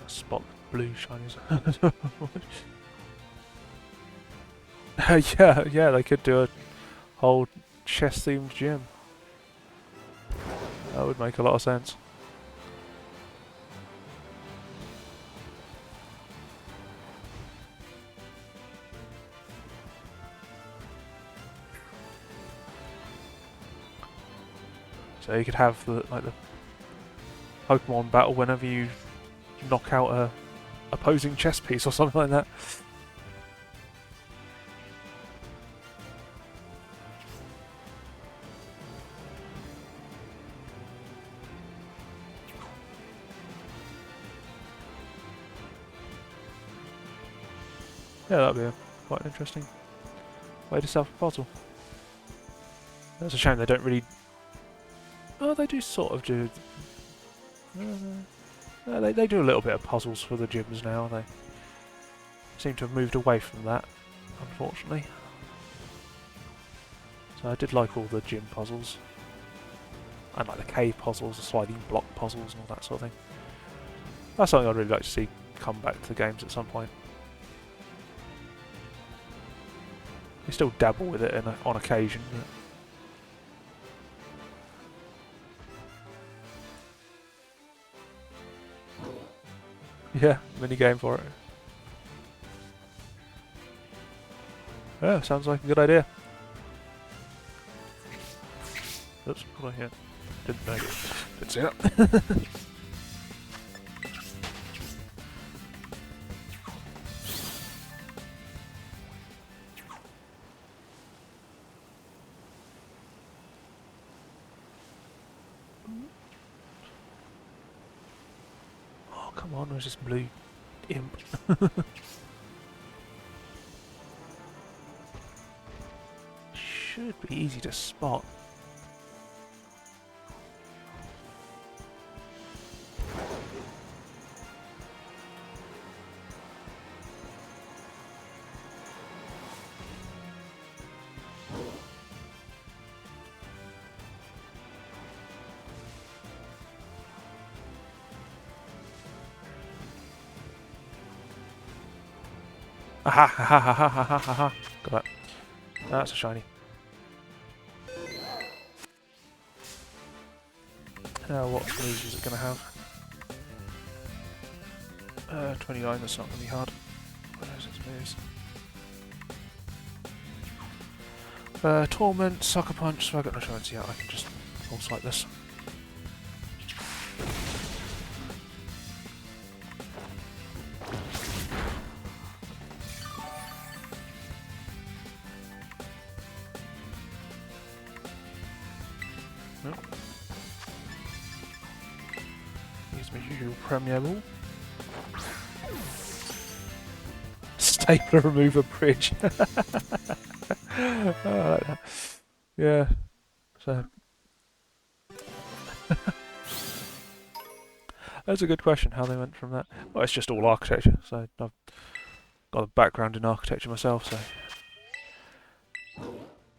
Spot the blue shinies. Yeah, they could do a whole chess-themed gym. That would make a lot of sense. So you could have the Pokemon battle whenever you knock out a opposing chess piece or something like that. Yeah, that'd be quite an interesting way to solve a puzzle. It's a shame they don't really... Oh, they do sort of do... they do a little bit of puzzles for the gyms now. They seem to have moved away from that, unfortunately. So I did like all the gym puzzles. And like the cave puzzles, the sliding block puzzles and all that sort of thing. That's something I'd really like to see come back to the games at some point. We still dabble with it on occasion. Yeah, mini game for it. Yeah, sounds like a good idea. Oops, hold on here. Didn't know. Didn't see that. Oh, come on, where's this blue imp? Should be easy to spot. Aha! Ha ha ha ha ha ha ha ha! Got that. That's a shiny. What moves is it going to have? 29, that's not going to be hard. Where's its moves? Torment, Sucker Punch, so I've got no chance yet, I can just pulse like this. Nope. Use my usual Premier Ball. Stapler remover bridge. Oh, I like that. Yeah. So that's a good question. How they went from that? Well, it's just all architecture. So I've got a background in architecture myself.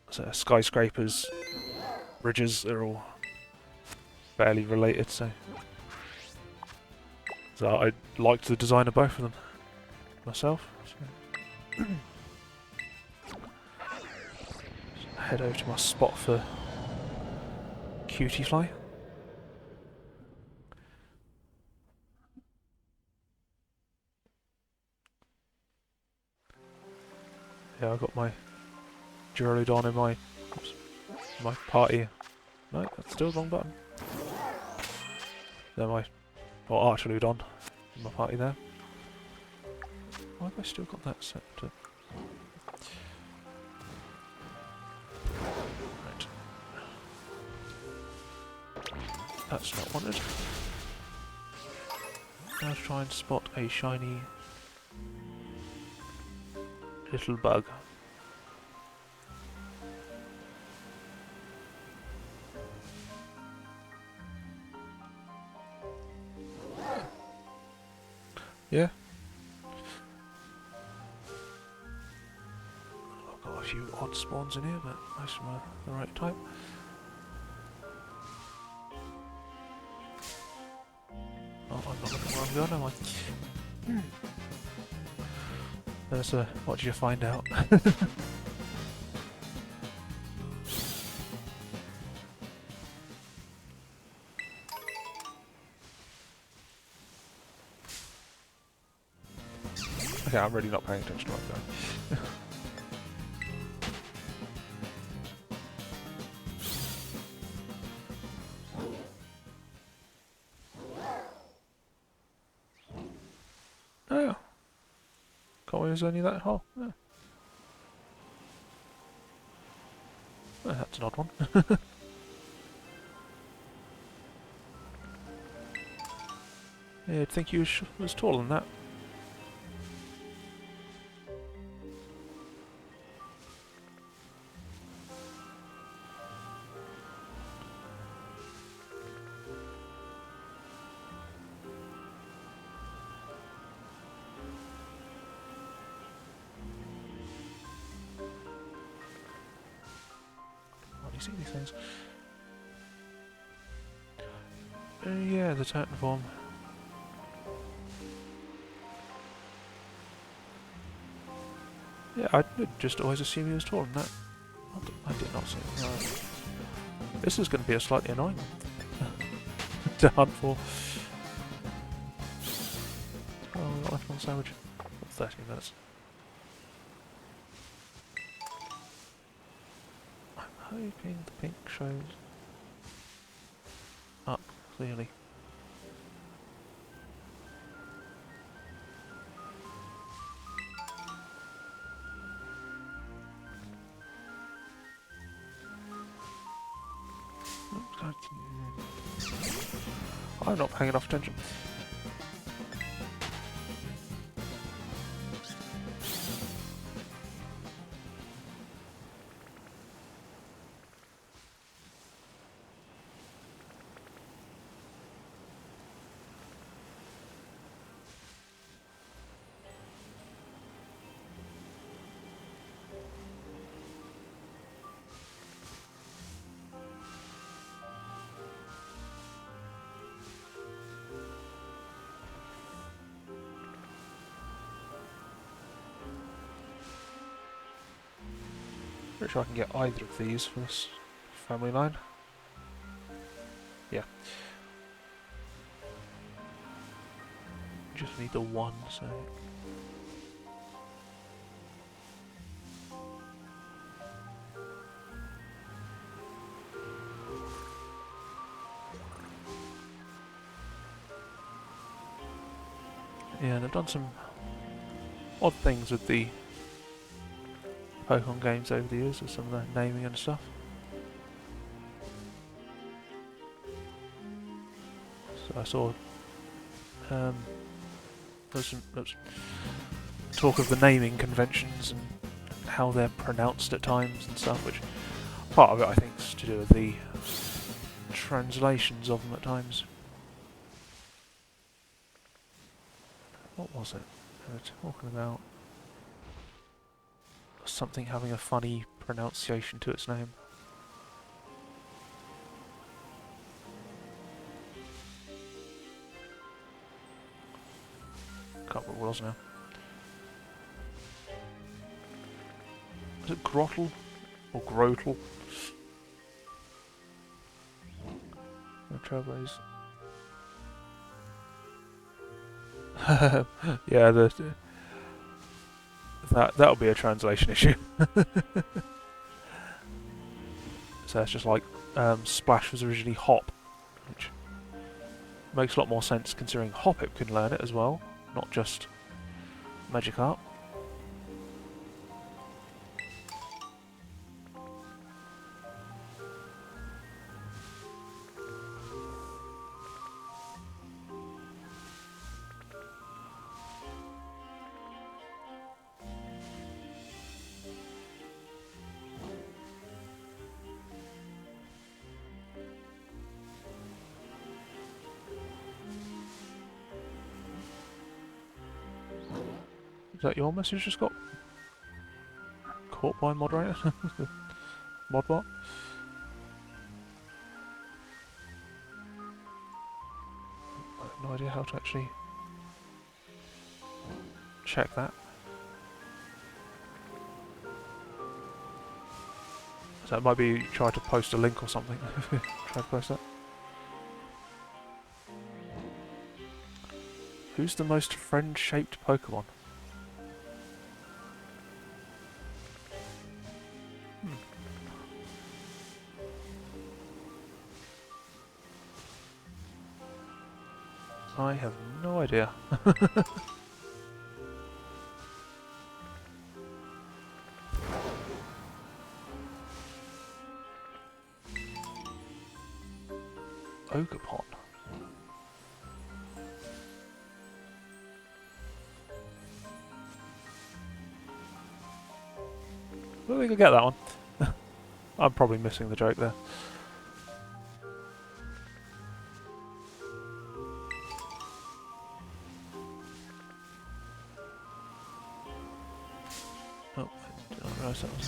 So skyscrapers, bridges, they're all fairly related. So I liked the design of both of them myself. So. Head over to my spot for Cutiefly. Yeah, I've got my Duraludon in my party. No, that's still the wrong button. Then Archaludon in my party there. Why have I still got that set to... Right. That's not wanted. Now try and spot a shiny little bug. Yeah. I've got a few odd spawns in here, but most of them are the right type. Oh, I'm not looking where I'm going, am I? There's what did you find out? Okay, I'm really not paying attention to what I'm doing. Oh. Can't use only that hole. Oh. Well, that's an odd one. Yeah, I'd think you was taller than that. see these things. Yeah, the turtle form. Yeah, I did just always assume he was taller than that. I did not see him. No. This is going to be a slightly annoying one to hunt for. Oh, we got left on sandwich. 30 minutes. I'm hoping the pink shows up clearly. I'm not paying enough attention. Pretty sure I can get either of these for this family line. Yeah. Just need the one, so... Yeah, they've done some odd things with the Pokemon games over the years with some of the naming and stuff. So I saw there was some talk of the naming conventions and how they're pronounced at times and stuff, which part of it I think is to do with the translations of them at times. What was it? They were talking about something having a funny pronunciation to its name. Can't remember what it was now. Was it Grottle? Or Grotle? No Trailblaze. Yeah, that'll be a translation issue. So it's just like Splash was originally Hop, which makes a lot more sense considering Hoppip can learn it as well, not just Magikarp. Is that your message just got caught by moderator? Modbot? I have no idea how to actually check that. So it might be try to post a link or something. Try to post that. Who's the most friend-shaped Pokemon? I have no idea. Ogerpon. I don't think I'll get that one. I'm probably missing the joke there. Oh, I didn't realise that was...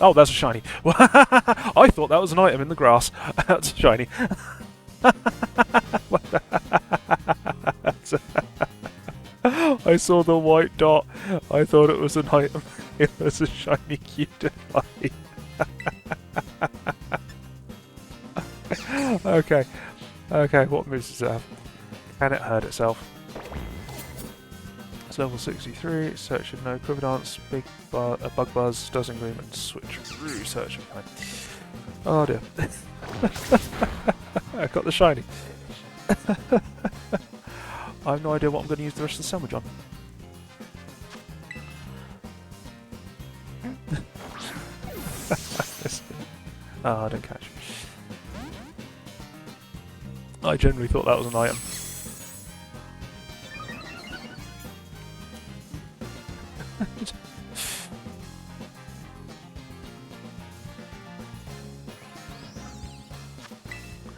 Oh, that's a shiny. I thought that was an item in the grass. That's a shiny. I saw the white dot. I thought it was an item. It was a shiny Cutiefly. Okay. Okay, what moves does it have? Can it hurt itself? It's level 63, search and no quiver dance, bug buzz, dozen gloom and switch through search and find. Oh dear. I got the shiny. I have no idea what I'm going to use the rest of the sandwich on. Oh, I didn't catch. I generally thought that was an item.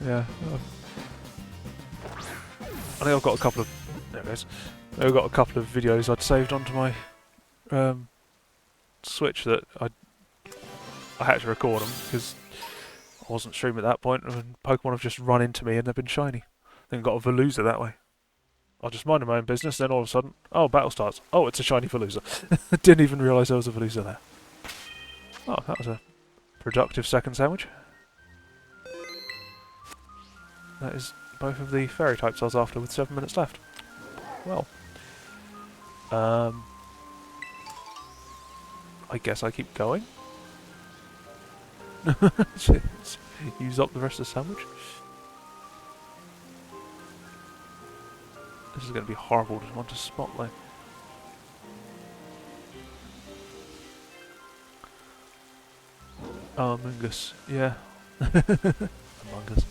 Yeah. I think I've got a couple of... There it is. I've got a couple of videos I'd saved onto my Switch that I had to record them because I wasn't streaming at that point and Pokemon have just run into me and they've been shiny. Then got a Veluza that way. I just minded my own business, then all of a sudden, oh, battle starts. Oh, it's a shiny Veluza. I didn't even realise there was a Veluza there. Oh, that was a productive second sandwich. That is both of the fairy types I was after with 7 minutes left. Well. I guess I keep going. Use up the rest of the sandwich. This is going to be horrible to want to spot though. Oh, Among Us. Yeah. Among Us.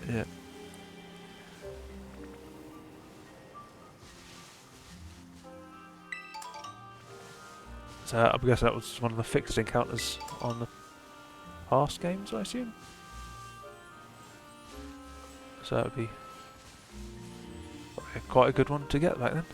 Yeah. So I guess that was one of the fixed encounters on the past games, I assume. So that would be quite a good one to get back then.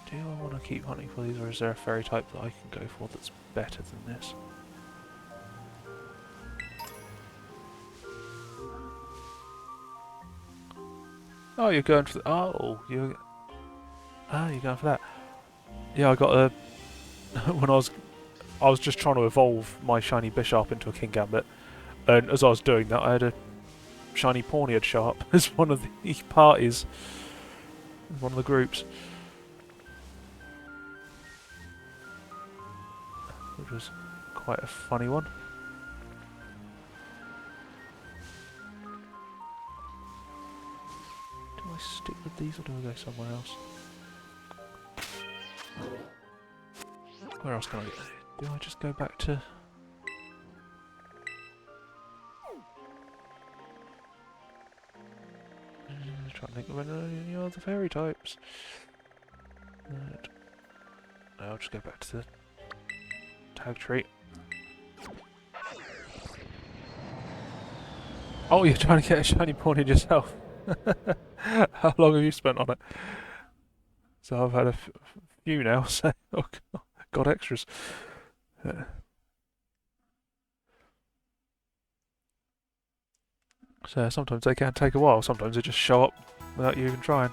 Do I want to keep hunting for these, or is there a fairy type that I can go for that's better than this? Oh, you're going for the... Oh, you're going for that. Yeah, I got a... when I was just trying to evolve my shiny Bisharp into a King Gambit, and as I was doing that, I had a shiny Pawniard show up as one of the parties, one of the groups, which was quite a funny one. Do I stick with these or do I go somewhere else? Where else can I go? Do I just go back to... try to think of any other fairy types. No, I'll just go back to the tag tree. Oh, you're trying to get a shiny Pawniard yourself. How long have you spent on it? So I've had a few now, so oh, got extras. So sometimes they can take a while, sometimes they just show up without you even trying.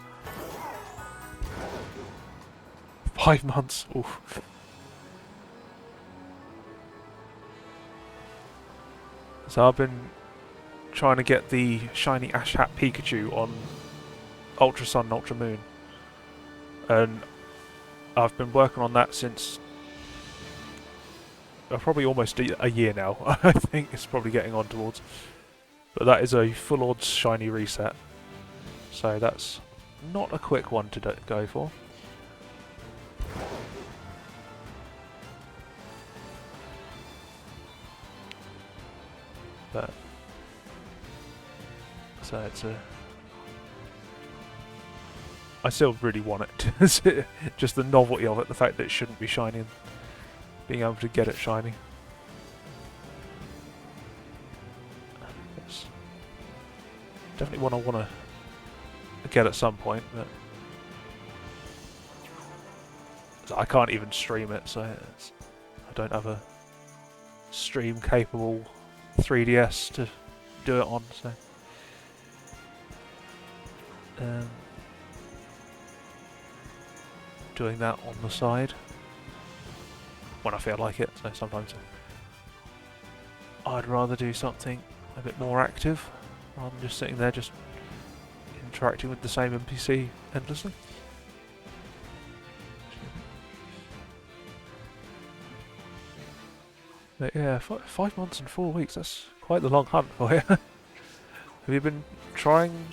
5 months, oof. So I've been trying to get the shiny Ash Hat Pikachu on Ultra Sun and Ultra Moon. And I've been working on that since probably almost a year now. I think it's probably getting on towards. But that is a full odds shiny reset. So that's not a quick one to go for. But so it's a... I still really want it. Just the novelty of it, the fact that it shouldn't be shiny and being able to get it shiny. It's definitely one I want to get at some point, but I can't even stream it, so I don't have a stream capable 3DS to do it on, so doing that on the side when I feel like it. So sometimes I'd rather do something a bit more active rather than just sitting there just interacting with the same NPC endlessly. But yeah, 5 months and 4 weeks, that's quite the long hunt for you. Have you been trying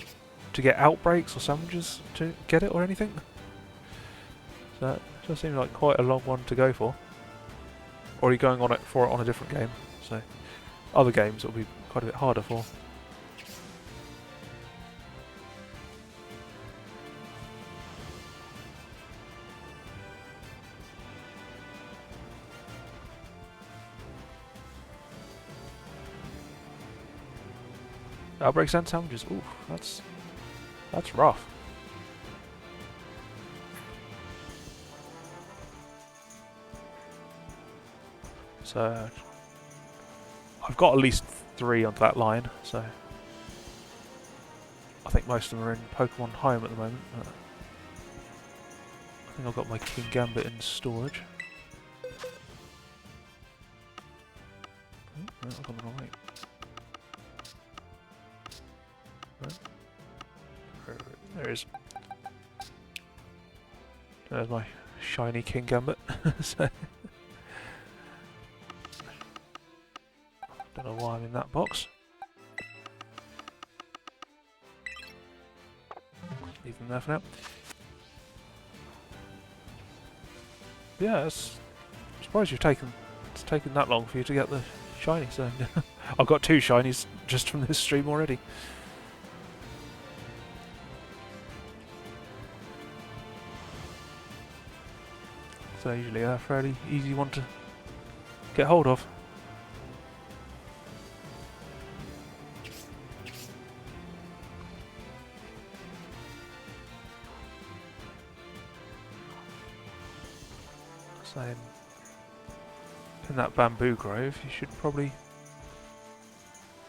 to get outbreaks or sandwiches to get it or anything? So that does seem like quite a long one to go for. Or are you going on it for it on a different game? So other games it'll be quite a bit harder for. Outbreaks and sandwiches. Ooh, that's rough. So I've got at least 3 on that line, so I think most of them are in Pokemon Home at the moment. But I think I've got my King Gambit in storage. Oh, no, I've gone the wrong way. There it is. There's my shiny King Gambit. So don't know why I'm in that box. Leave them there for now. Yeah, I'm surprised it's taken that long for you to get the shiny. So I've got 2 shinies just from this stream already. So usually a fairly easy one to get hold of. So in that bamboo grove you should probably,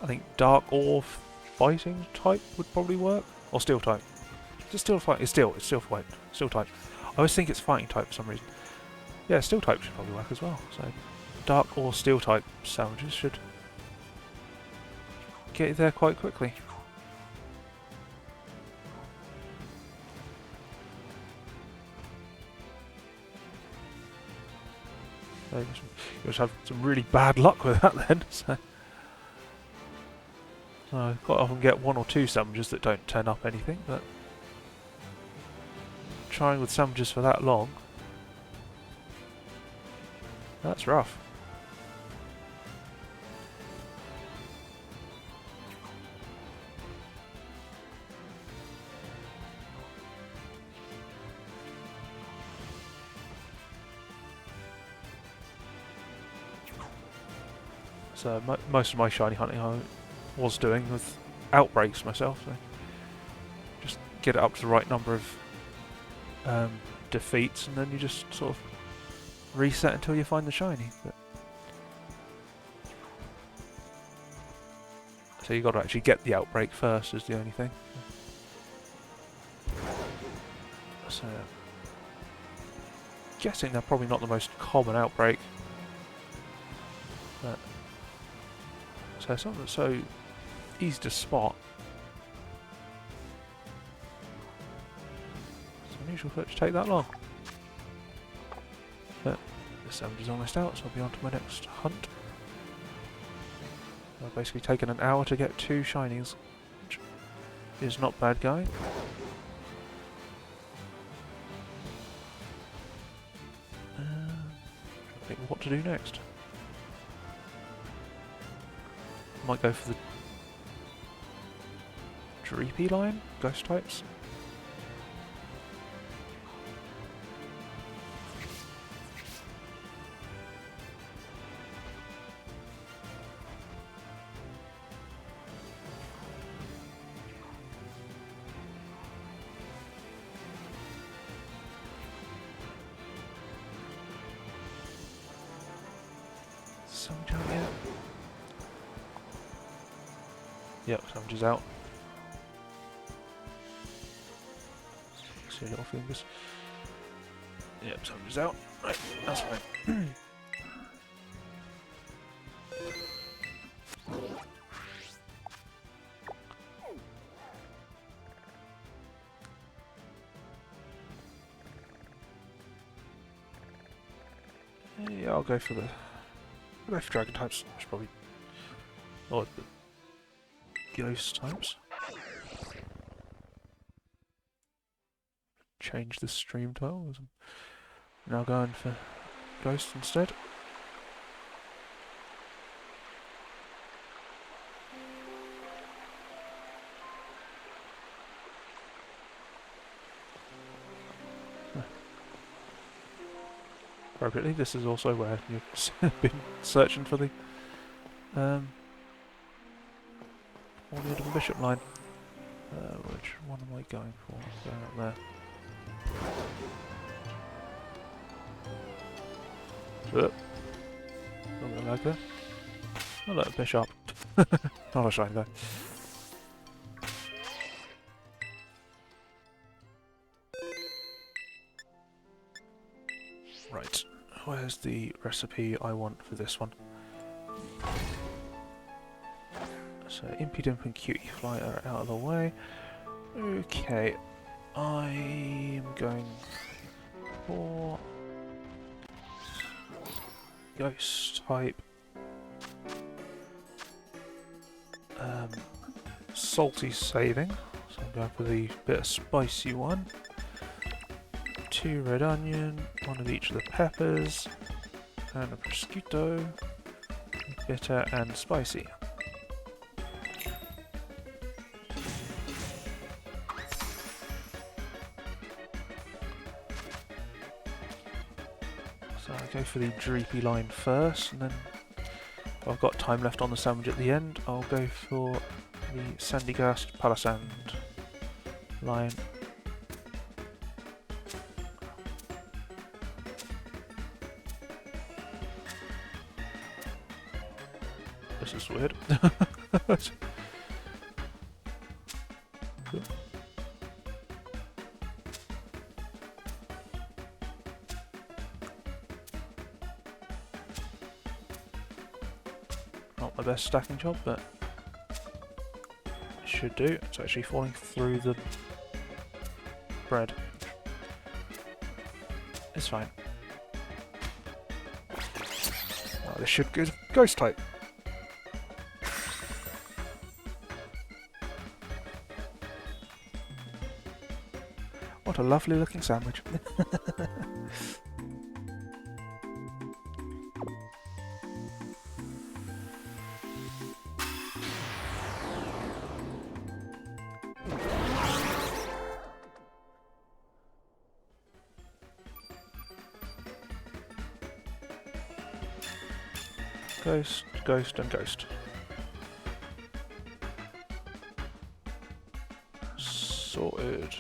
I think dark or fighting type would probably work, or steel type. Is it steel fight? It's steel fight. Steel type. I always think it's fighting type for some reason. Yeah, steel type should probably work as well. So dark or steel type sandwiches should get you there quite quickly. So you just have some really bad luck with that then. So I quite often get 1 or 2 sandwiches that don't turn up anything, but trying with sandwiches for that long, that's rough. So most of my shiny hunting I was doing with outbreaks myself, so just get it up to the right number of defeats and then you just sort of reset until you find the shiny. But so you got to actually get the outbreak first is the only thing. So guessing they're probably not the most common outbreak, but so something that's so easy to spot. It's unusual for it to take that long. But the sandwich is almost out, so I'll be on to my next hunt. I've basically taken an hour to get 2 shinies, which is not bad going. I think what to do next. Might go for the Dreepy line, ghost types. Sandwich out yet? Yep, sandwich is out. See little fingers. Yep, sandwich is out. Right, that's fine. Yeah, I'll go for dragon types. I should probably, or the ghost types. Change the stream title. Now going for ghost instead. Appropriately, this is also where you've been searching for the Ornate Bishop line. Which one am I going for? Going up there. Not gonna like that. Not like a bishop. Not a shine though. Right, where's the recipe I want for this one? So Impidimp and Cutiefly are out of the way. Okay, I'm going for ghost type, salty saving, so I'm going for the bit of spicy one. 2 red onion, 1 of each of the peppers, and a prosciutto, bitter and spicy. So I'll go for the Dreepy line first, and then if I've got time left on the sandwich at the end, I'll go for the Sandygast Palisand line. This is weird. Not my best stacking job, but it should do. It's actually falling through the bread. It's fine. Oh, this should go ghost type. What a lovely looking sandwich. Ghost, ghost, and ghost. Sorted.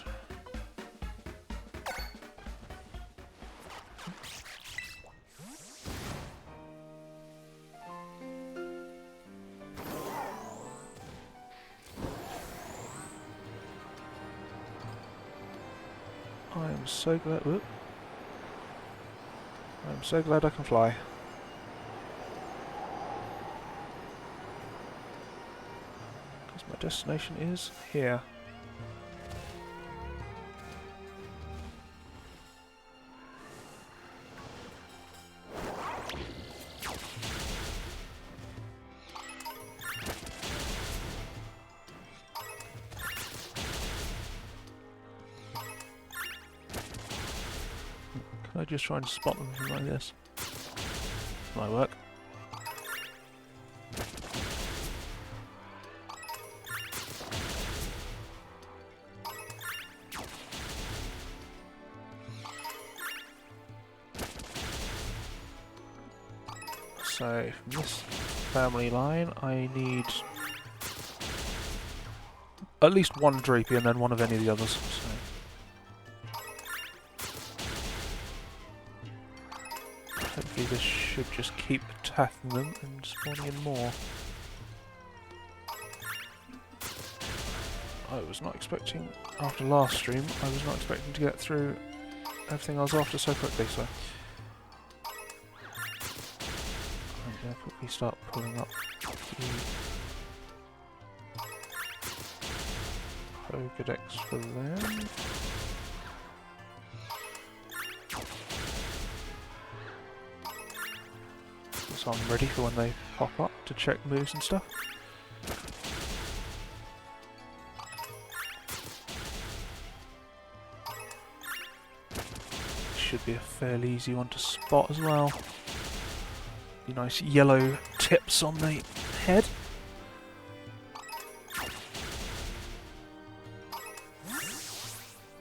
I'm so glad. Whoop. I'm so glad I can fly. Because my destination is here. Can I just try and spot them like this? Might work. So, from this family line, I need at least 1 Dreepy and then 1 of any of the others. So. Hopefully this should just keep attacking them and spawning in more. I was not expecting, after last stream, I was not expecting to get through everything I was after so quickly, so I'm going to quickly start pulling up the Pokedex for them. So I'm ready for when they pop up to check moves and stuff. Should be a fairly easy one to spot as well. The nice yellow tips on the head.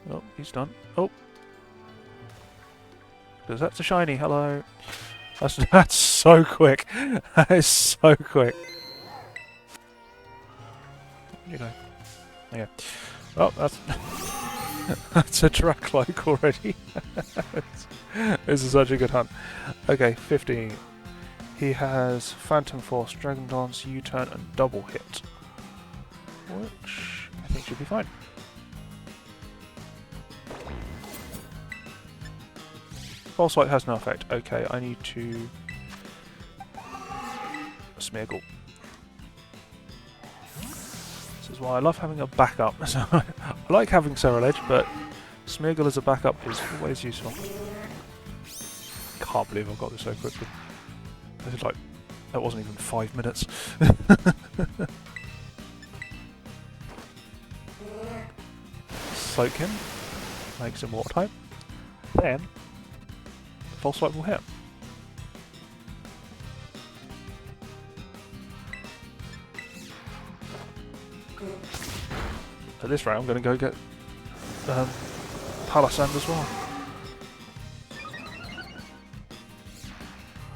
Oh, he's done. Oh! Because that's a shiny, hello! That's so quick! That is so quick! You know. Yeah. Oh, that's... that's a Drakloak already. This is such a good hunt. Okay, 15. He has Phantom Force, Dragon Dance, U-Turn and Double Hit. Which I think should be fine. False Swipe has no effect. Okay, I need to... Smeargle. This is why I love having a backup. So I like having Serral Edge, but Smeargle as a backup is always useful. Can't believe I got this so quickly. I did like... that wasn't even 5 minutes. Soak him. Makes him water type. Then... False Swipe will hit. At this rate, I'm going to go get Palisand as well.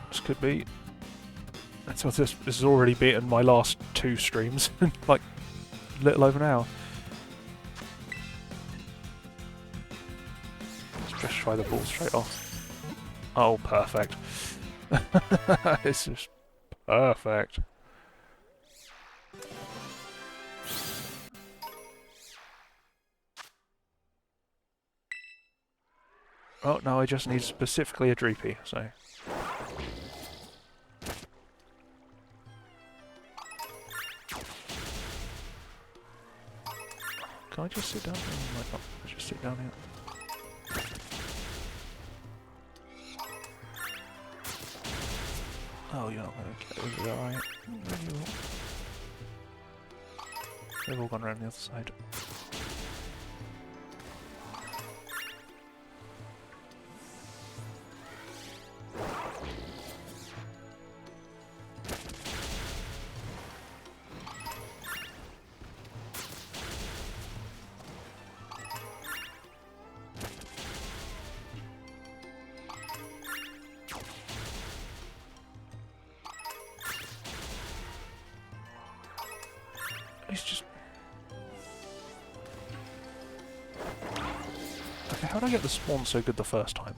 This could be... So this has already beaten my last 2 streams in like a little over an hour. Let's just try the ball straight off. Oh, perfect. This is perfect. Oh, no, I just need specifically a Dreepy, so... Can I just sit down here? I might not. Let's just sit down here. Oh, you're not going to get over there, are you? No, you won't. They've all gone around the other side. It's just... Okay, how did I get the spawn so good the first time?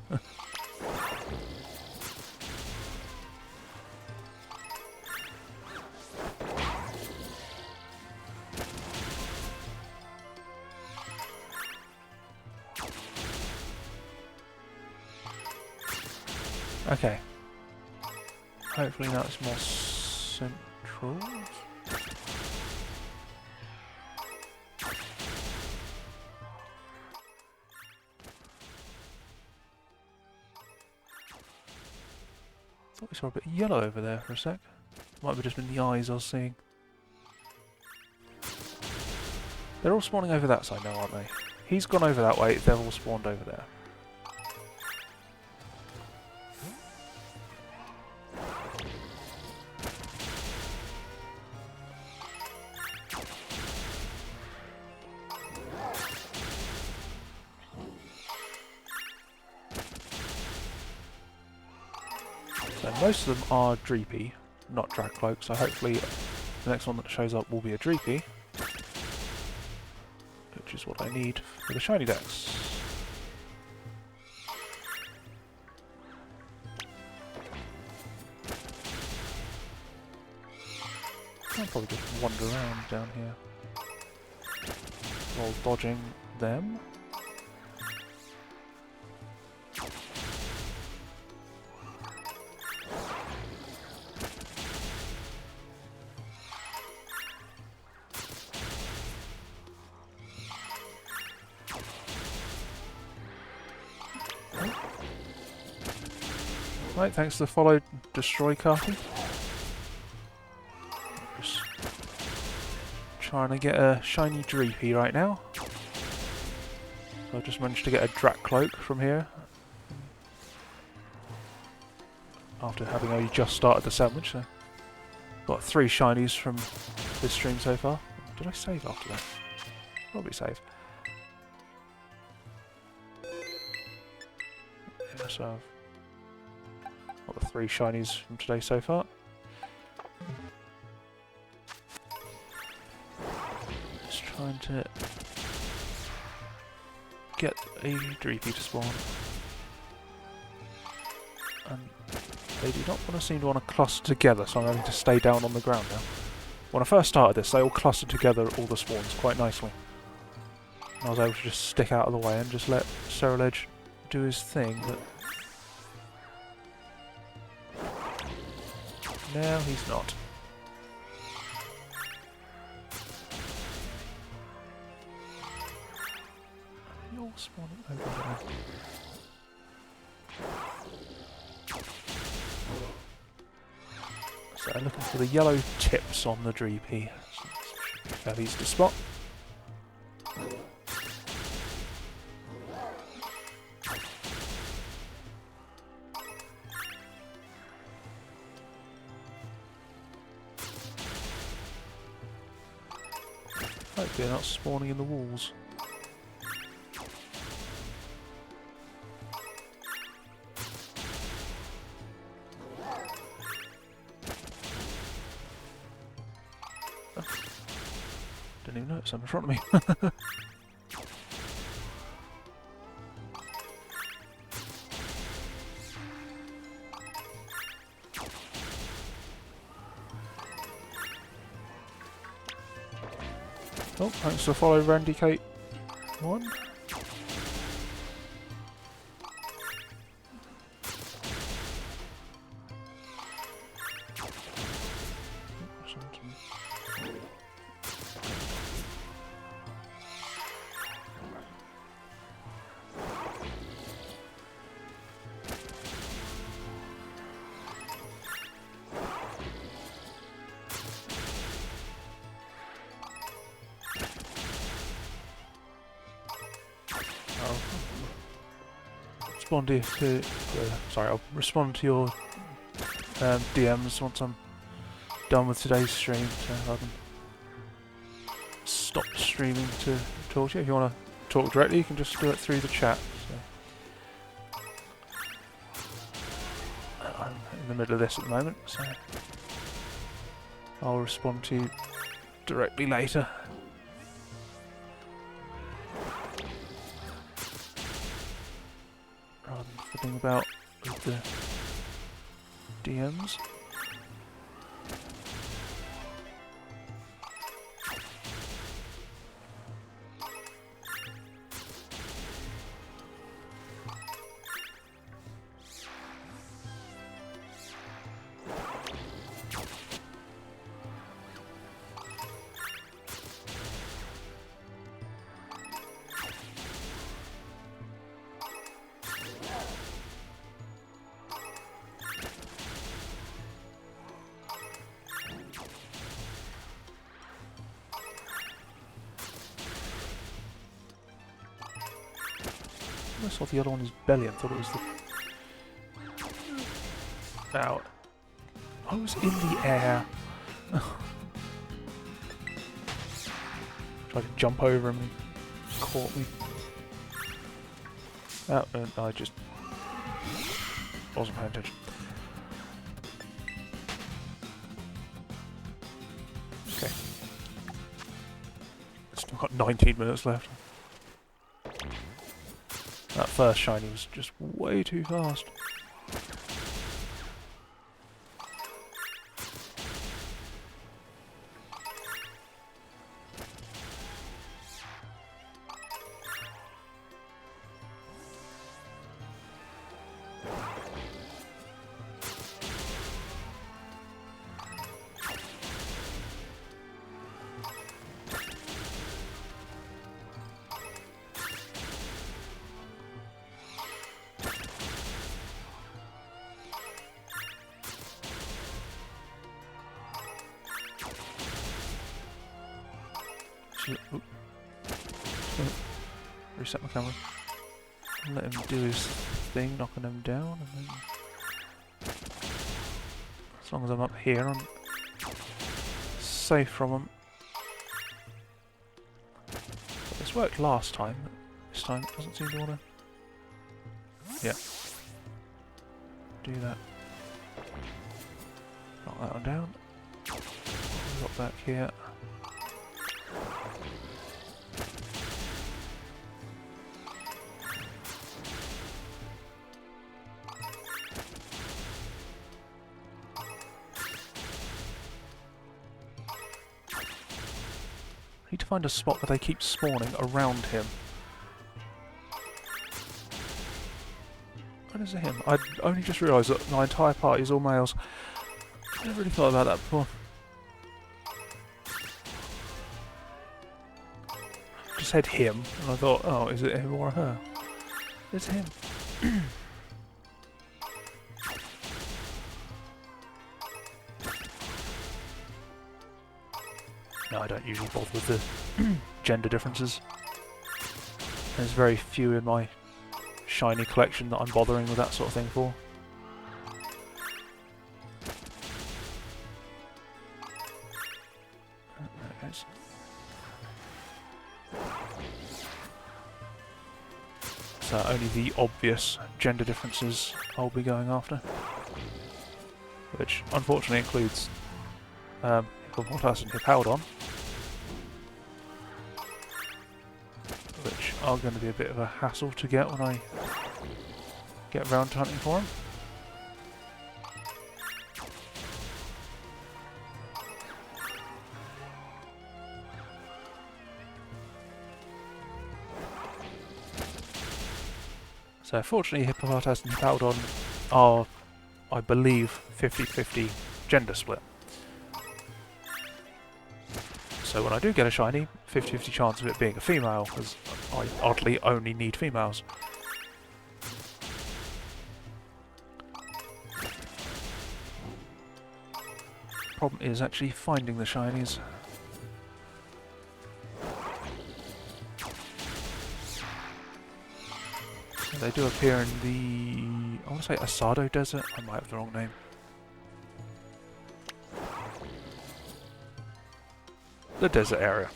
Okay. Hopefully now it's more central. I thought we saw a bit of yellow over there for a sec. Might have just been the eyes I was seeing. They're all spawning over that side now, aren't they? He's gone over that way, they've all spawned over there. So most of them are Dreepy, not Drakloak, so hopefully the next one that shows up will be a Dreepy. Which is what I need for the shiny decks. probably just wander around down here while dodging them. Right, thanks to the follow destroy copy. Just trying to get a shiny Dreepy right now. So I've just managed to get a Drakloak from here. After having only just started the sandwich, so got 3 shinies from this stream so far. Did I save after that? Probably save. Yeah, so I've got the 3 shinies from today so far. Just trying to get a Dreepy to spawn. And they do not seem to want to cluster together, so I'm having to stay down on the ground now. When I first started this, they all clustered together, all the spawns, quite nicely. And I was able to just stick out of the way and just let Ceruledge do his thing, but now he's not. You're spawning over there. So looking for the yellow tips on the Dreepy. Fairly easy to spot. Hopefully they're not spawning in the walls. Didn't even notice them in front of me. Oh, thanks for follow Randy Kate 1. I'll respond to your DMs once I'm done with today's stream, so I can stop streaming to talk to you. If you want to talk directly, you can just do it through the chat. So I'm in the middle of this at the moment, so I'll respond to you directly later. Fiddling about with the DMs. I saw the other one is belly. I thought it was the... Now, I was in the air. Tried to jump over him and he caught me. Oh, and I just wasn't paying attention. Okay. Still got 19 minutes left. That first shiny was just way too fast. Oop. Reset my camera. Let him do his thing, knocking him down, and then as long as I'm up here, I'm safe from him. But this worked last time, but this time it doesn't seem to want to. Yeah. Do that. Knock that one down. Drop back here. Need to find a spot where they keep spawning around him. When is it him? I only just realised that my entire party is all males. I never really thought about that before. Just said him, and I thought, oh, is it him or her? It's him. No, I don't usually bother with the gender differences. There's very few in my shiny collection that I'm bothering with that sort of thing for. There it goes. So only the obvious gender differences I'll be going after. Which unfortunately includes Hippopotas and Hippowdon, which are going to be a bit of a hassle to get when I get around to hunting for them. So fortunately Hippopotas and Hippowdon are, I believe, 50-50 gender split. So when I do get a shiny, 50-50 chance of it being a female, because I oddly only need females. Problem is actually finding the shinies. So they do appear in the, I want to say Asado Desert, I might have the wrong name. The desert area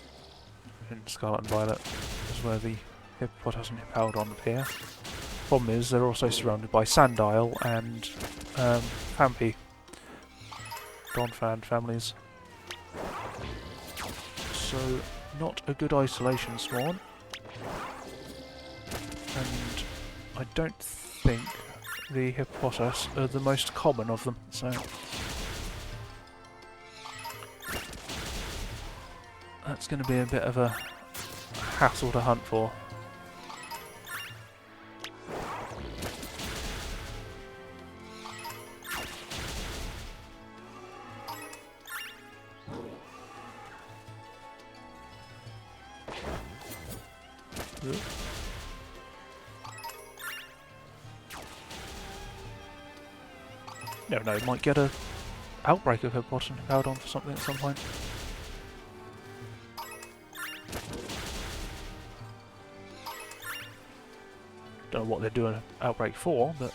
in Scarlet and Violet is where the Hippopotas and Hippowdon appear. Problem is they're also surrounded by Sandile and Fampi, Donphan families. So not a good isolation spawn. And I don't think the Hippopotas are the most common of them, so that's going to be a bit of a hassle to hunt for. Never know, might get a outbreak of Hippopotas and Hippowdon for something at some point. Don't know what they're doing an outbreak for, but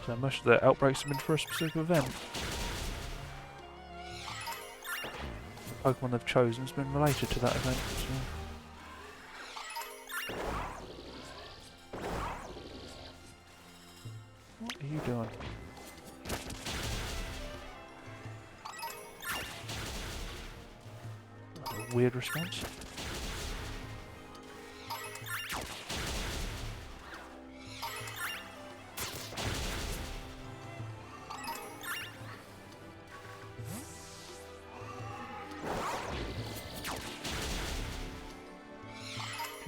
so most of the outbreaks have been for a specific event. The Pokemon they've chosen has been related to that event. So. What are you doing? A weird response.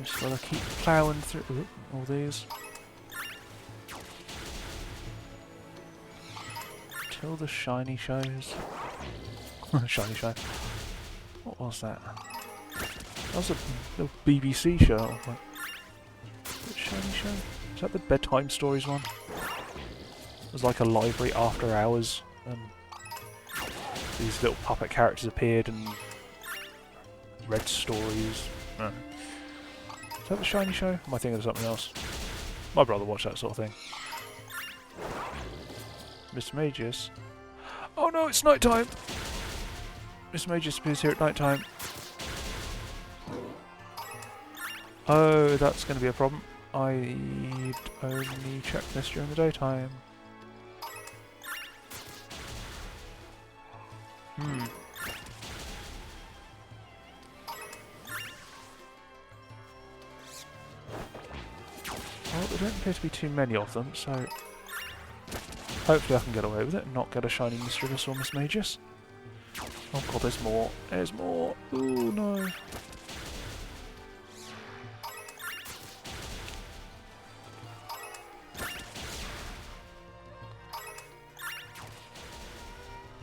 Just gotta keep ploughing through all these until the shiny shows. Shiny show. What was that? That was a little BBC show. Like, shiny show? Is that the bedtime stories one? It was like a library after hours. these little puppet characters appeared and read stories. Is that the Shiny Show? Am I thinking of something else? My brother watched that sort of thing. Mr. Magius. Oh no, it's night time! Mr. Magius appears here at night time. Oh, that's going to be a problem. I'd only check this during the daytime. Well, there don't appear to be too many of them, so hopefully I can get away with it and not get a shiny Mischievous or Mismagius. Oh god, there's more. There's more. Ooh, no.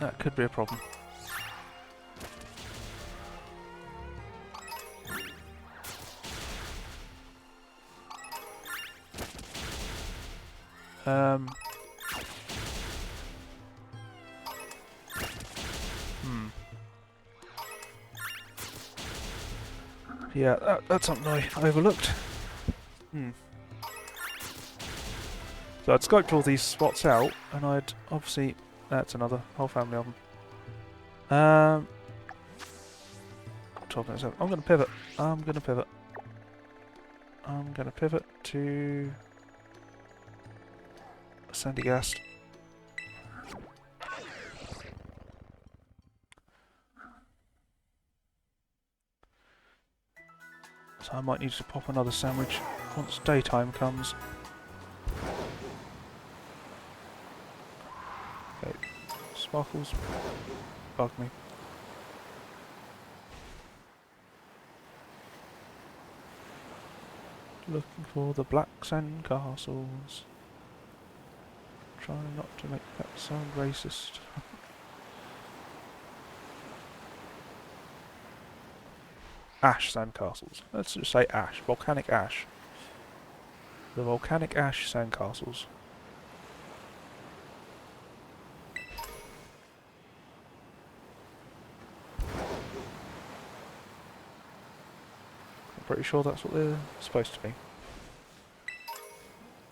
That could be a problem. Yeah, that's something I overlooked. So I'd scoped all these spots out, and I'd obviously... That's another whole family of them. 12 minutes out. I'm going to pivot. I'm going to pivot to... Sandygast. So I might need to pop another sandwich once daytime comes. Okay, sparkles bug me. Looking for the black sandcastles. Trying not to make that sound racist. Ash sandcastles. Let's just say ash. Volcanic ash. The volcanic ash sandcastles. I'm pretty sure that's what they're supposed to be.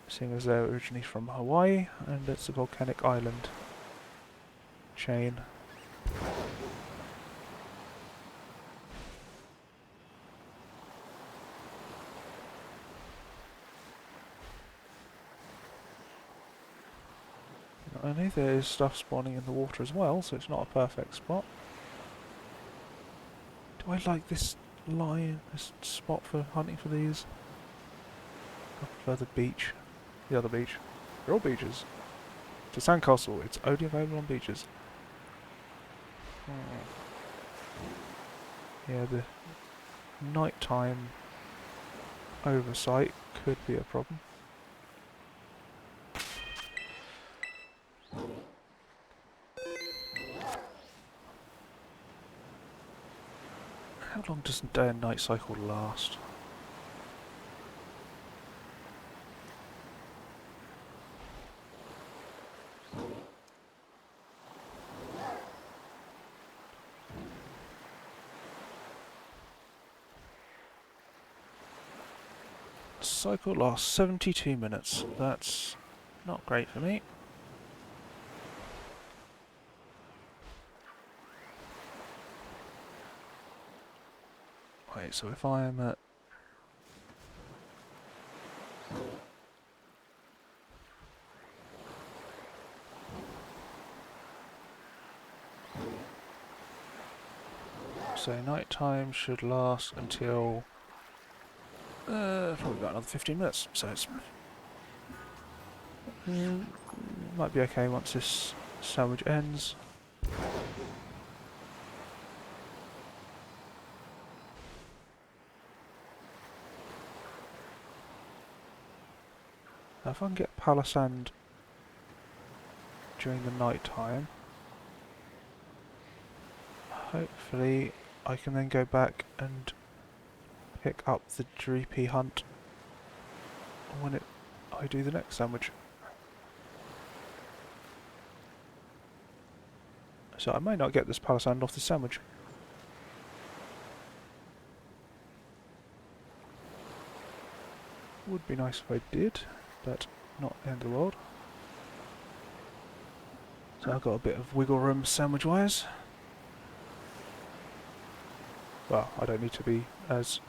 Seeing as they're originally from Hawaii, and it's a volcanic island chain. Not only there is stuff spawning in the water as well, so it's not a perfect spot. Do I like this line, this spot for hunting for these? I prefer the beach. The other beach. They're all beaches. It's a sandcastle, it's only available on beaches. Yeah, the nighttime oversight could be a problem. How long does the day and night cycle last? Cycle lasts 72 minutes. That's not great for me. Wait, so if I am at... So night time should last until... probably about another 15 minutes, so it's... might be okay once this sandwich ends. Now if I can get Palisand during the night time, hopefully I can then go back and pick up the Dreepy hunt when I do the next sandwich. So I may not get this palisand off the sandwich. Would be nice if I did, but not the end of the world. So I've got a bit of wiggle room sandwich-wise. Well, I don't need to be as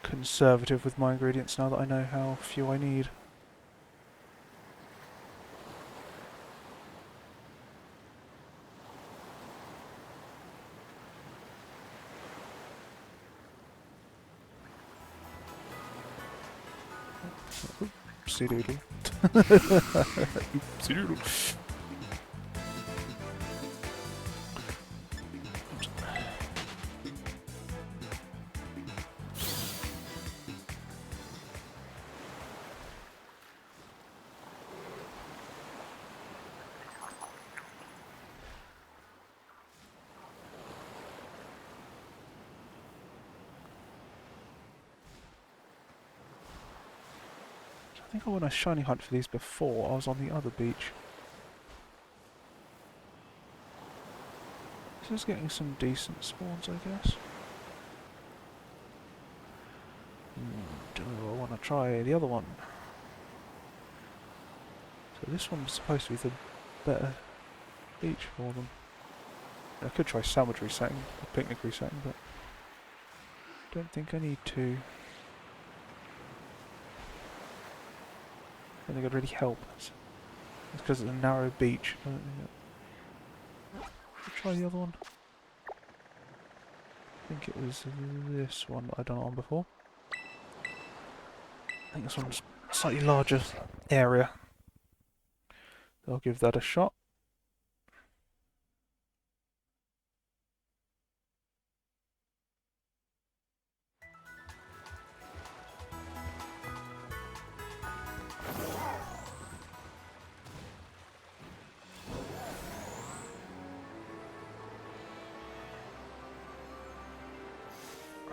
conservative with my ingredients now that I know how few I need. Oopsie doodle. Oopsie doodle. I think I went a shiny hunt for these before. I was on the other beach. This is getting some decent spawns, I guess. Do I want to try the other one? So this one's supposed to be the better beach for them. I could try sandwich resetting, or picnic resetting, but don't think I need to. I don't think it'd really help. It's because it's a narrow beach. Should try the other one. I think it was this one that I'd done it on before. I think this one's slightly larger area. I'll give that a shot.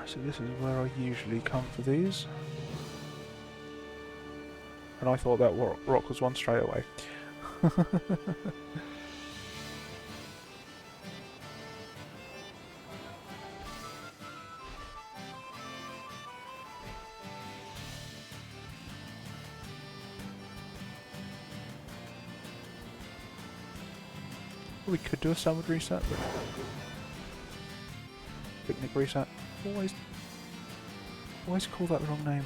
So this is where I usually come for these. And I thought that rock was one straight away. We could do a sandwich reset, but picnic reset. Always call that the wrong name.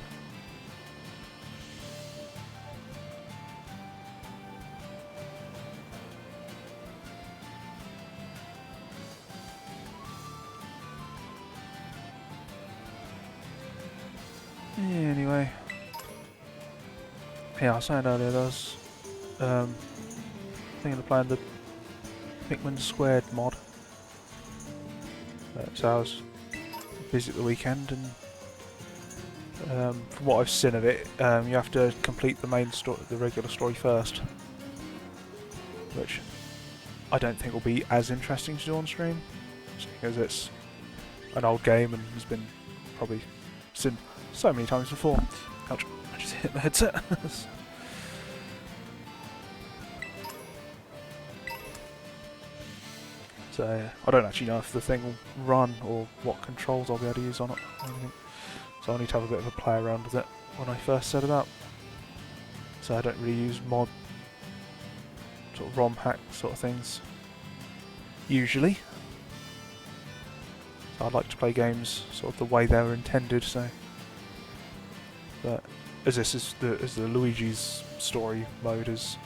Anyway. Yeah, I was saying earlier, there was thinking of playing the Pikmin Squared mod. So I was busy at the weekend, and from what I've seen of it, you have to complete the main story, the regular story first, which I don't think will be as interesting to do on stream, because it's an old game and has been probably seen so many times before. Ouch, I just hit my headset. So I don't actually know if the thing will run or what controls I'll be able to use on it or anything. So I'll need to have a bit of a play around with it when I first set it up. So I don't really use mod, sort of ROM hack sort of things, usually. So I'd like to play games sort of the way they were intended, so. But as this is the Luigi's story mode is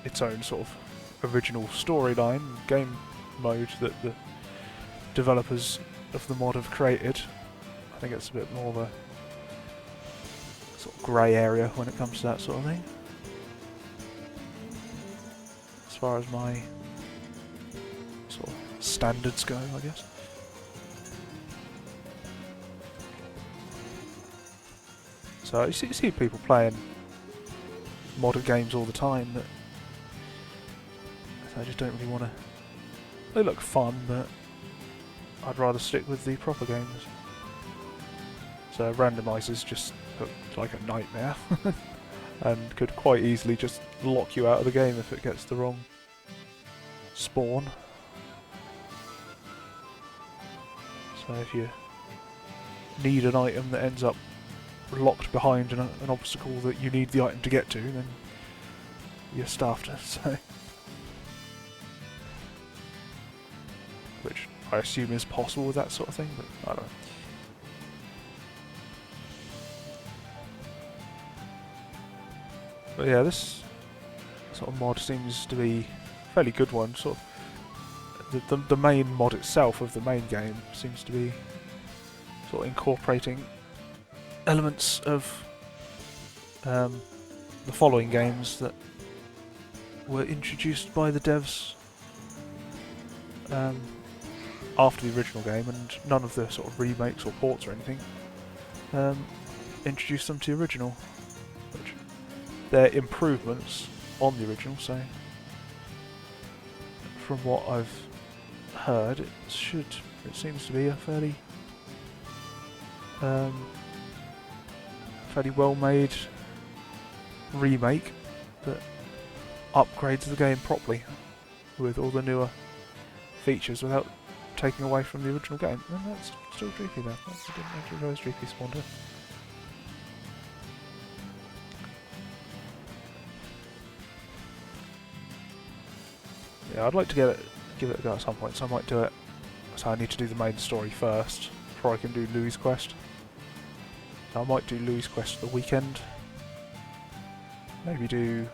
its own sort of original storyline, game mode that the developers of the mod have created. I think it's a bit more of a sort of grey area when it comes to that sort of thing. As far as my sort of standards go, I guess. So you see people playing modded games all the time that I just don't really want to. They look fun, but I'd rather stick with the proper games. So randomizers just look like a nightmare. and could quite easily just lock you out of the game if it gets the wrong spawn. So if you need an item that ends up locked behind an obstacle that you need the item to get to, then you're stuffed. So, which I assume is possible with that sort of thing, but I don't know. But yeah, this sort of mod seems to be a fairly good one. Sort of the main mod itself of the main game seems to be sort of incorporating elements of the following games that were introduced by the devs after the original game, and none of the sort of remakes or ports or anything introduced them to the original, which they're improvements on the original. So from what I've heard, it seems to be a fairly well-made remake that upgrades the game properly with all the newer features without taking away from the original game. And that's still Dreepy there. I didn't actually realize Dreepy spawned here. Yeah, I'd like to give it a go at some point, so I might do it. So I need to do the main story first before I can do Louis' quest. So I might do Louis' quest the weekend. Maybe do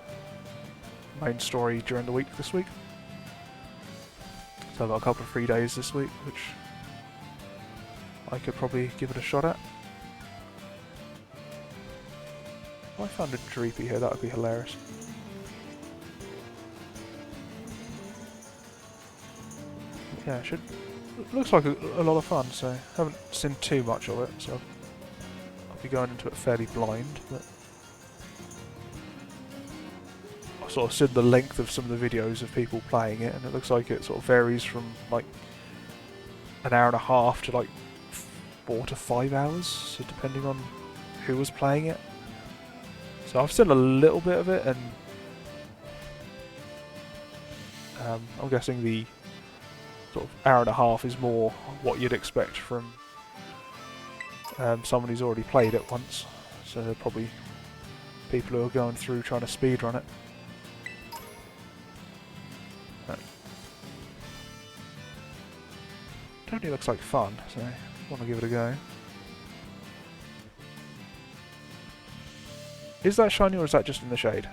main story during the week this week. So I've got a couple of free days this week, which I could probably give it a shot at. If I found a Dreepy here, that would be hilarious. Yeah, it looks like a lot of fun, so I haven't seen too much of it, so I'll be going into it fairly blind, but I've sort of seen the length of some of the videos of people playing it, and it looks like it sort of varies from like an hour and a half to like 4 to 5 hours, so depending on who was playing it. So I've seen a little bit of it, and I'm guessing the sort of hour and a half is more what you'd expect from someone who's already played it once. So they're probably people who are going through trying to speedrun it. Totally looks like fun, so I want to give it a go. Is that shiny or is that just in the shade?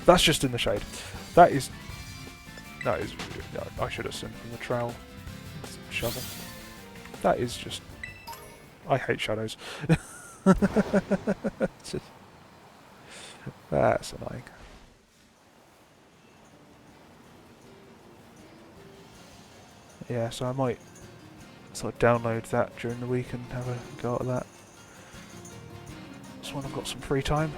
That's just in the shade. That is... No, I should have seen from the trowel. Shovel. That is just... I hate shadows. Just, that's annoying. Yeah, so I might sort of download that during the week and have a go at that. Just when I've got some free time.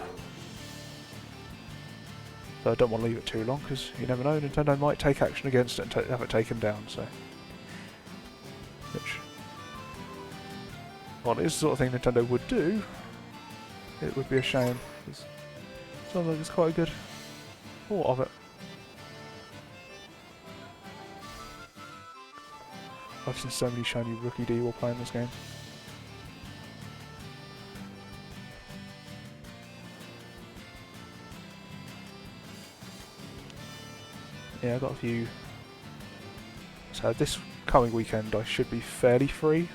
But I don't want to leave it too long, because you never know, Nintendo might take action against it and have it taken down, so... Which... Well, it is the sort of thing Nintendo would do. It would be a shame. It sounds like it's quite a good thought of it. I've seen so many shiny Rookie D while playing this game. Yeah, I got a few. So this coming weekend I should be fairly free.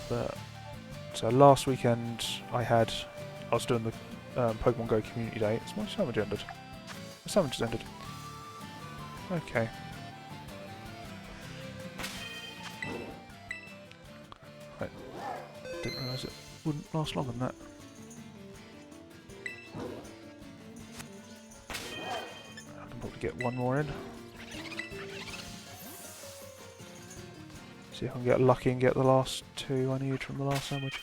But so last weekend I was doing the Pokemon Go Community Day. It's my summon ended. My summon just ended. Okay. Right. Didn't realise it wouldn't last longer than that. Get one more in. See if I can get lucky and get the last two I need from the last sandwich.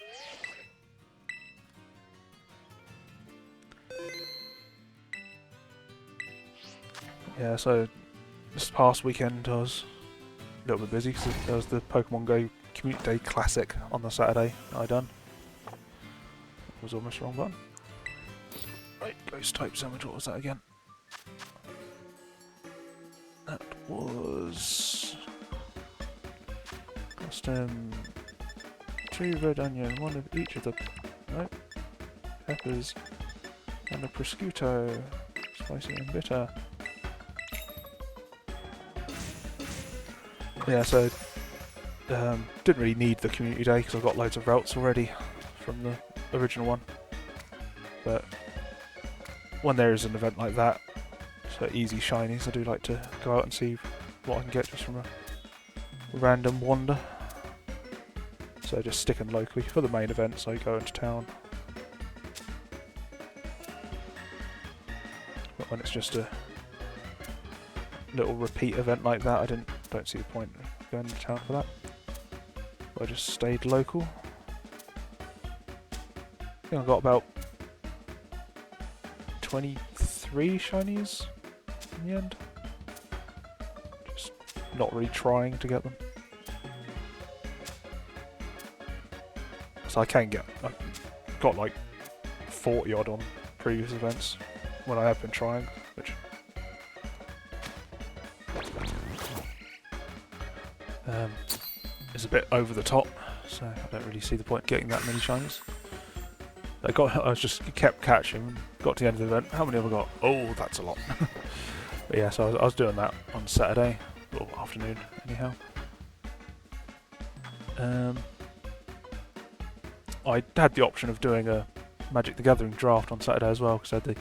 Yeah, so this past weekend I was a little bit busy because there was the Pokemon Go Community Day Classic on the Saturday I done. That was almost the wrong button. Right, ghost type sandwich, what was that again? That was... custom... 2 red onion, 1 of each of the... nope. Peppers. And a prosciutto. Spicy and bitter. Yeah, so... didn't really need the community day because I've got loads of routes already from the original one. But when there is an event like that, so easy shinies, I do like to go out and see what I can get just from a random wander. So just sticking locally for the main events, I go into town. But when it's just a little repeat event like that, I don't see the point of going to town for that. I just stayed local. I think I got about 23 shinies in the end. Just not really trying to get them. So I can get... I've got like 40 odd on previous events when I have been trying, which... is a bit over the top, so I don't really see the point in getting that many shinies. I just kept catching, got to the end of the event, how many have I got? Oh, that's a lot. But yeah, so I was doing that on Saturday, or afternoon anyhow. I had the option of doing a Magic the Gathering draft on Saturday as well, because I had the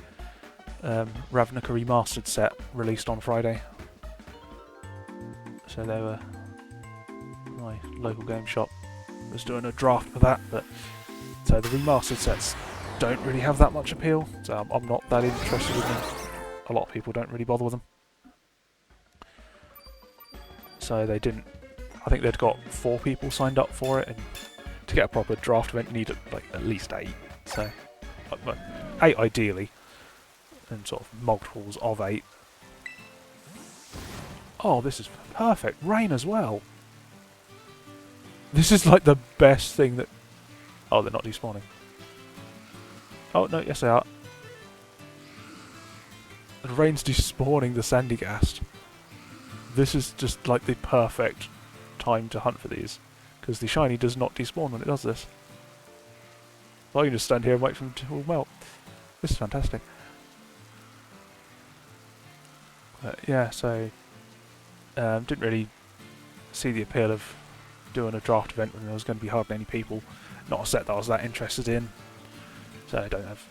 Ravnica Remastered set released on Friday. So they were... my local game shop was doing a draft for that, but so the remastered sets don't really have that much appeal, so I'm not that interested in them. A lot of people don't really bother with them. So they didn't... I think they'd got 4 people signed up for it, and to get a proper draft event you need like at least 8. So 8 ideally, and sort of multiples of 8. Oh, this is perfect. Rain as well. This is like the best thing that... Oh, they're not despawning. Oh, no, yes they are. The rain's despawning the Sandygast. This is just like the perfect time to hunt for these, because the shiny does not despawn when it does this. I can just stand here and wait for them to all melt. This is fantastic. But yeah, so... didn't really see the appeal of doing a draft event when there was going to be hardly any people. Not a set that I was that interested in, so I don't have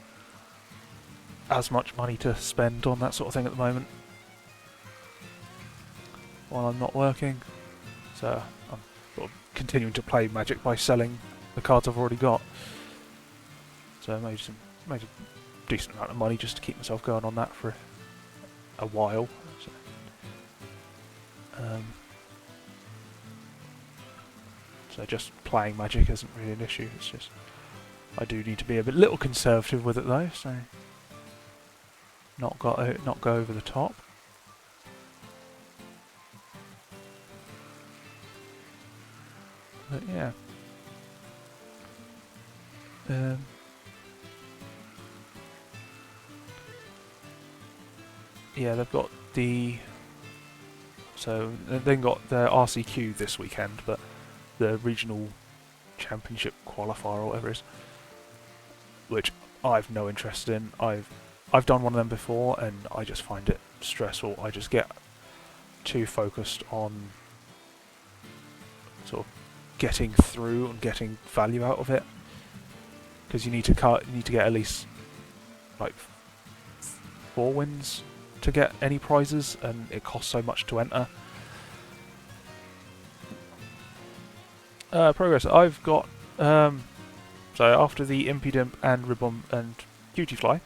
as much money to spend on that sort of thing at the moment while I'm not working. So I'm sort of continuing to play Magic by selling the cards I've already got. So I made a decent amount of money just to keep myself going on that for a while. So, so just playing Magic isn't really an issue. It's just I do need to be a little conservative with it though, so not go over the top. But yeah, yeah, they've got the... So they've got their RCQ this weekend, but the regional championship qualifier or whatever it is, which I've no interest in. I've done one of them before and I just find it stressful. I just get too focused on sort of getting through and getting value out of it, because you need to get at least like 4 wins to get any prizes, and it costs so much to enter. Progress. I've got so after the Impidimp and Ribbon and Cutiefly,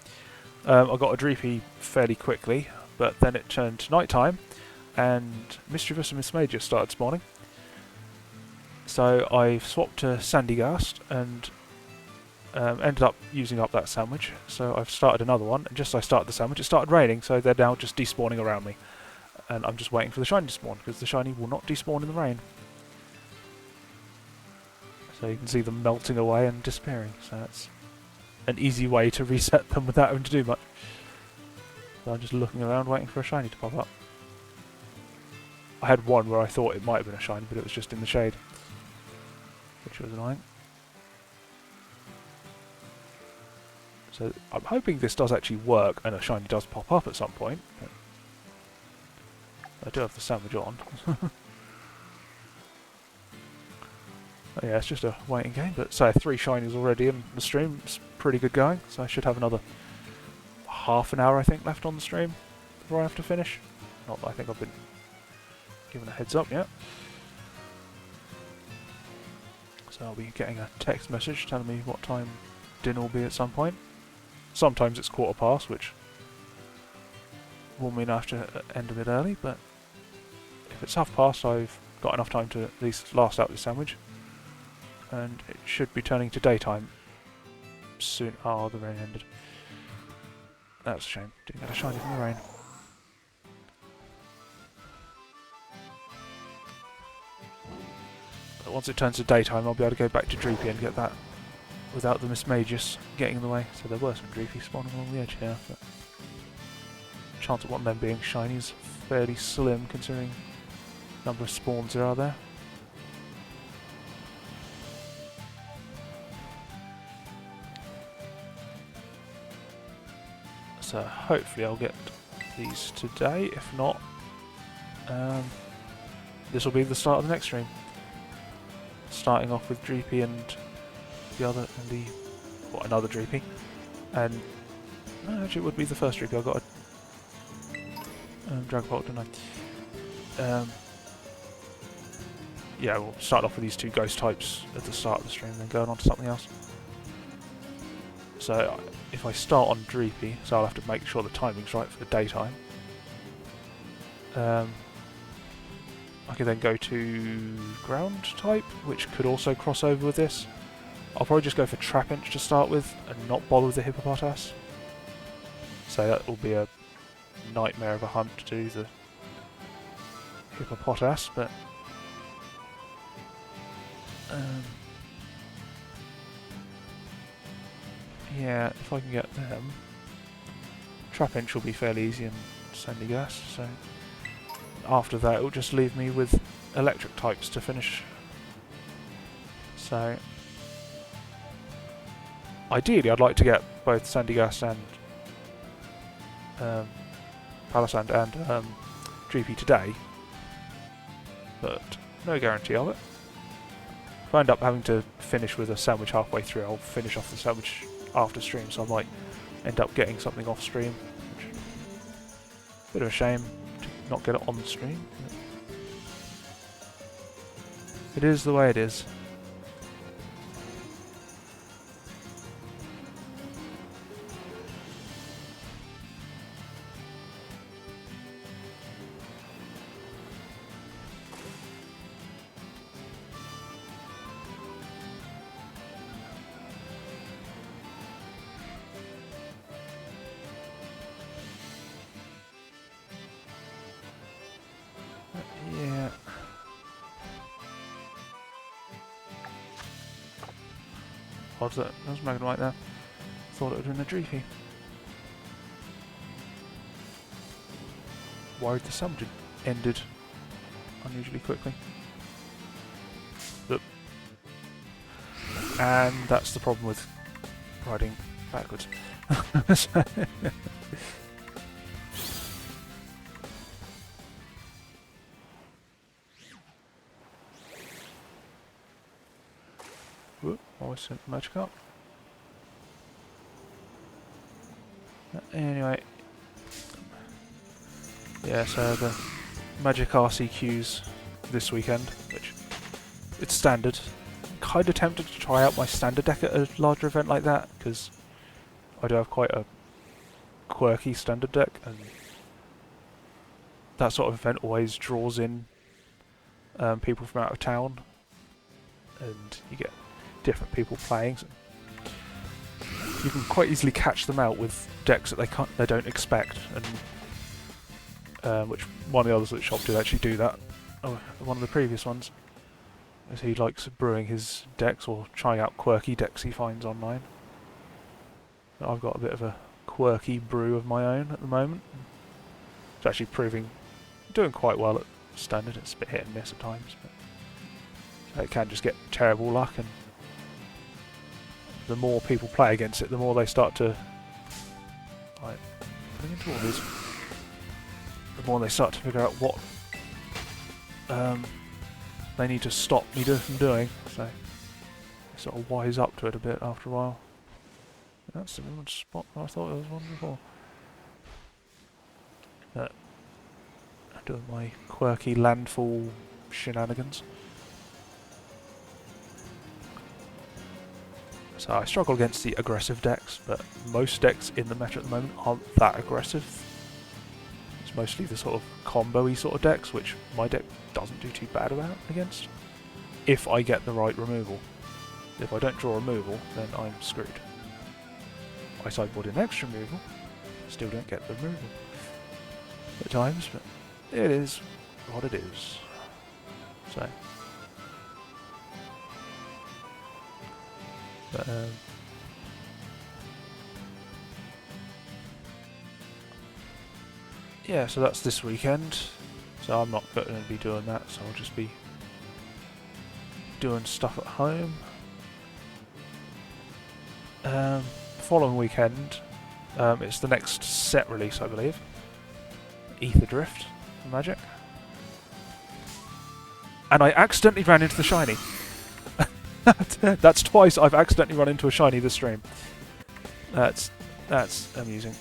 I got a Dreepy fairly quickly, but then it turned to night time, and Mischievous and Miss Major started spawning. So I've swapped to Sandygast and ended up using up that sandwich. So I've started another one, and just as I started the sandwich, it started raining, so they're now just despawning around me. And I'm just waiting for the shiny to spawn, because the shiny will not despawn in the rain. So you can see them melting away and disappearing. So that's an easy way to reset them without having to do much. So I'm just looking around waiting for a shiny to pop up. I had one where I thought it might have been a shiny, but it was just in the shade, which was annoying. So I'm hoping this does actually work and a shiny does pop up at some point. But I do have the sandwich on. Oh yeah, it's just a waiting game, but so 3 shinies already in the stream. It's pretty good going, so I should have another half an hour I think left on the stream before I have to finish. Not that I think I've been given a heads up yet. So I'll be getting a text message telling me what time dinner will be at some point. Sometimes it's 1:15, which will mean I have to end a bit early, but if it's 1:30 I've got enough time to at least last out this sandwich. And it should be turning to daytime soon. Oh, the rain ended. That's a shame. Didn't get a shiny from the rain. But once it turns to daytime, I'll be able to go back to Dreepy and get that without the Miss Magus getting in the way. So there were some Dreepy spawning along the edge here, but the chance of one of them being shiny is fairly slim considering the number of spawns there are there. So hopefully I'll get these today. If not, this will be the start of the next stream. Starting off with Dreepy and another Dreepy, and no, actually it would be the first Dreepy. I got a Drakloak, didn't I? Yeah, we'll start off with these 2 ghost types at the start of the stream, then going on to something else. So if I start on Dreepy, so I'll have to make sure the timing's right for the daytime. I can then go to ground type, which could also cross over with this. I'll probably just go for Trapinch to start with, and not bother with the Hippopotas. So that will be a nightmare of a hunt to do the Hippopotas, but yeah, if I can get them. Trapinch will be fairly easy in Sandygast, so after that it will just leave me with electric types to finish. So ideally I'd like to get both Sandygast and Palisand and Dreepy today, but no guarantee of it. If I end up having to finish with a sandwich halfway through, I'll finish off the sandwich after stream, so I might end up getting something off stream, which is a bit of a shame to not get it on the stream. It is the way it is. Yeah. What's that? There's Magnemite there. Thought it would have been a Dreepy. Worried the sandwich ended unusually quickly. Look. And that's the problem with riding backwards. Whoop, always sent the magic up. Anyway. Yeah, so the Magic RCQs this weekend, which it's standard. Kind of tempted to try out my standard deck at a larger event like that, because I do have quite a quirky standard deck, and that sort of event always draws in people from out of town, and you get different people playing. So you can quite easily catch them out with decks that they don't expect, and which one of the others at the shop did actually do that. Oh, one of the previous ones. as he likes brewing his decks or trying out quirky decks he finds online. I've got a bit of a quirky brew of my own at the moment. It's actually doing quite well at standard. It's a bit hit and miss at times, but it can just get terrible luck, and the more people play against it, the more they start to putting into all these. The more they start to figure out what they need to stop me from doing, so they sort of wise up to it a bit after a while. That's the one spot where I thought there was one before. I'm doing my quirky landfall shenanigans. So I struggle against the aggressive decks, but most decks in the meta at the moment aren't that aggressive. It's mostly the sort of combo-y sort of decks, which my deck doesn't do too bad against, if I get the right removal. If I don't draw removal, then I'm screwed. I sideboard in extra removal, still don't get the removal at times, but it is what it is. So, but, yeah, so that's this weekend. So I'm not going to be doing that, so I'll just be doing stuff at home. Following weekend, it's the next set release, I believe. Ether Drift from Magic. And I accidentally ran into the shiny. That's twice I've accidentally run into a shiny this stream. That's amusing.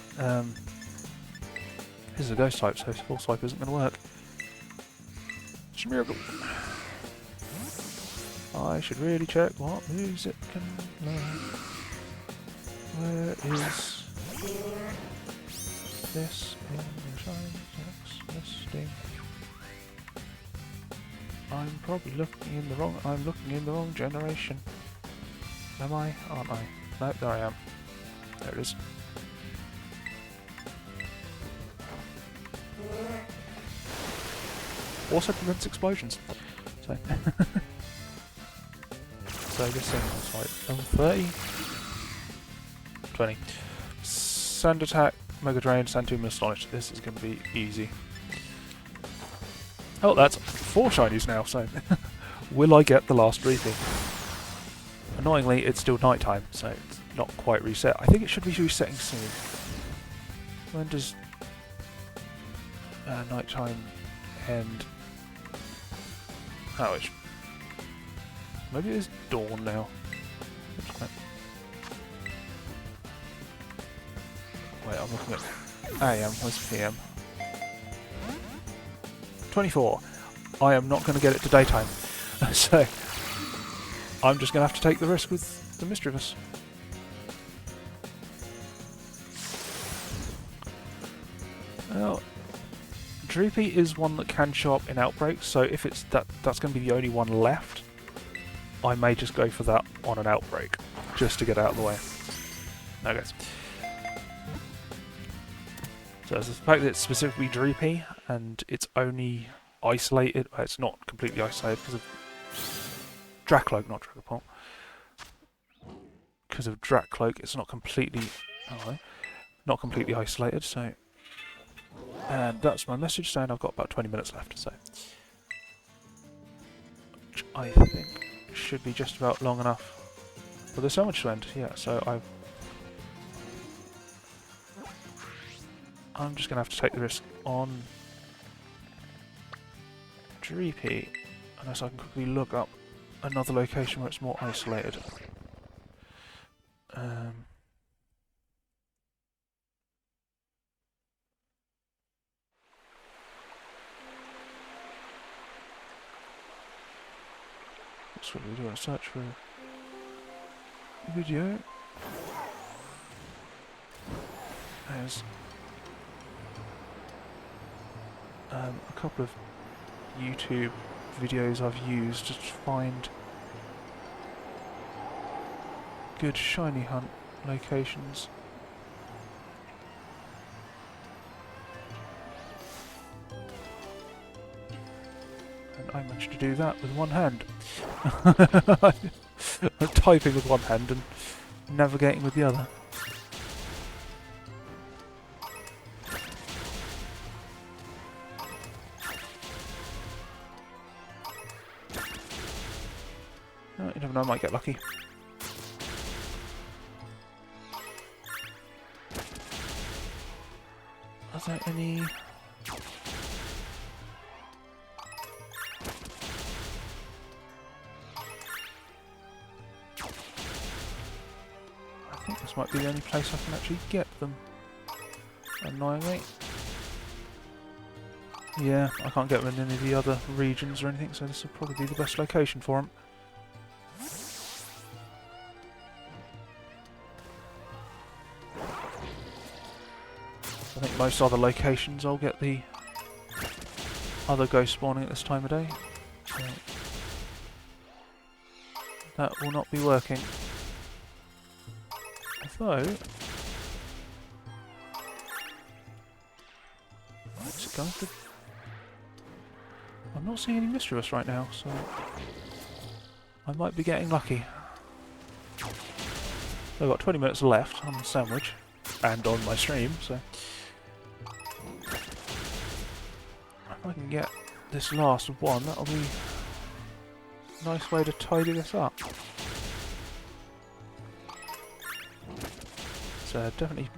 This is a ghost type, so full swipe isn't going to work. It's a miracle. I should really check what moves it can learn. Where is this in the shiny text listing? I'm probably looking in the wrong generation. Am I? Aren't I? No, there I am. There it is. Also prevents explosions. So, so this thing is like 30, 20. Sand attack, Mega Drain, Sand Tomb, Astonish. This is going to be easy. Oh, that's 4 shinies now, so will I get the last Dreepy? Annoyingly, it's still night time, so it's not quite reset. I think it should be resetting soon. When does night time end? Oh, it's... Maybe it is dawn now. Wait, I'm looking at AM, where's PM? 24. I am not going to get it to daytime. So, I'm just going to have to take the risk with the Mischievous. Well, Dreepy is one that can show up in Outbreak, so if it's that's going to be the only one left, I may just go for that on an Outbreak, just to get out of the way. Okay. So it's the fact that it's specifically Dreepy, and it's only isolated, well, it's not completely isolated because of Drakloak, not Drakloak. Because of Drakloak, it's not completely, not completely isolated, so... And that's my message saying I've got about 20 minutes left, so... Which I think should be just about long enough. But there's so much to end, yeah, so I'm just going to have to take the risk on Dreepy, unless I can quickly look up another location where it's more isolated. That's what we do, a search for a video. There's a couple of YouTube videos I've used to find good shiny hunt locations. And I managed to do that with one hand. I'm typing with one hand and navigating with the other. Oh, you never know, I might get lucky. Are there any... I think this might be the only place I can actually get them. Annoyingly. Yeah, I can't get them in any of the other regions or anything, so this will probably be the best location for them. I think most other locations I'll get the other ghost spawning at this time of day. So that will not be working. Although... what's it going to... I'm not seeing any mischievous right now, so I might be getting lucky. I've got 20 minutes left on the sandwich and on my stream, so if I can get this last one, that'll be a nice way to tidy this up. So definitely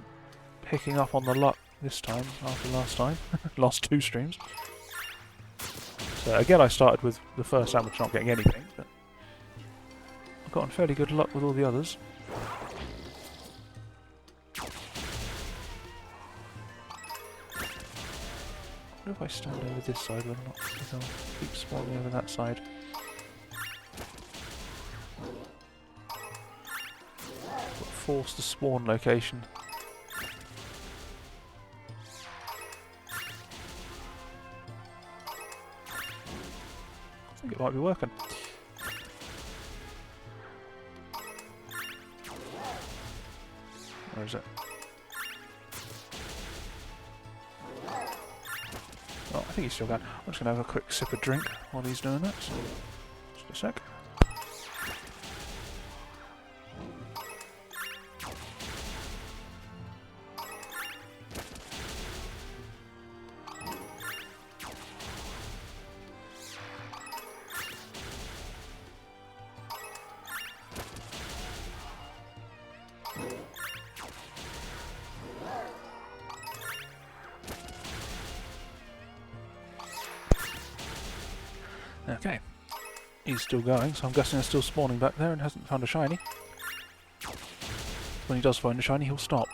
picking up on the luck this time after last time. Last two streams. So again I started with the first sandwich not getting anything, but I've gotten fairly good luck with all the others. What if I stand over this side when not, because I'll keep spawning over that side. Force the spawn location. I think it might be working. Where is it? Oh, I think he's still going. I'm just going to have a quick sip of drink while he's doing that. So just a sec. Okay, he's still going, so I'm guessing they're still spawning back there and hasn't found a shiny. When he does find a shiny, he'll stop.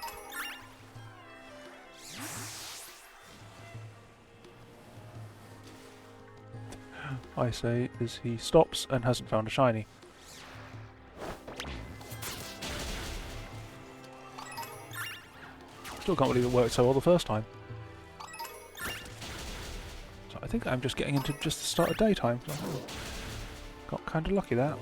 I say is he stops and hasn't found a shiny. Still can't believe it worked so well the first time. So I think I'm just getting into just the start of daytime. So got kind of lucky there.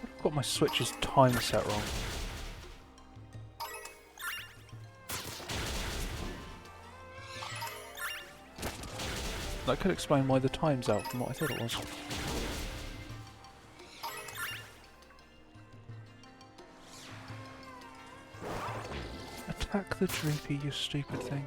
I've got my switch's time set wrong. That could explain why the time's out from what I thought it was. Attack the Dreepy, you stupid thing.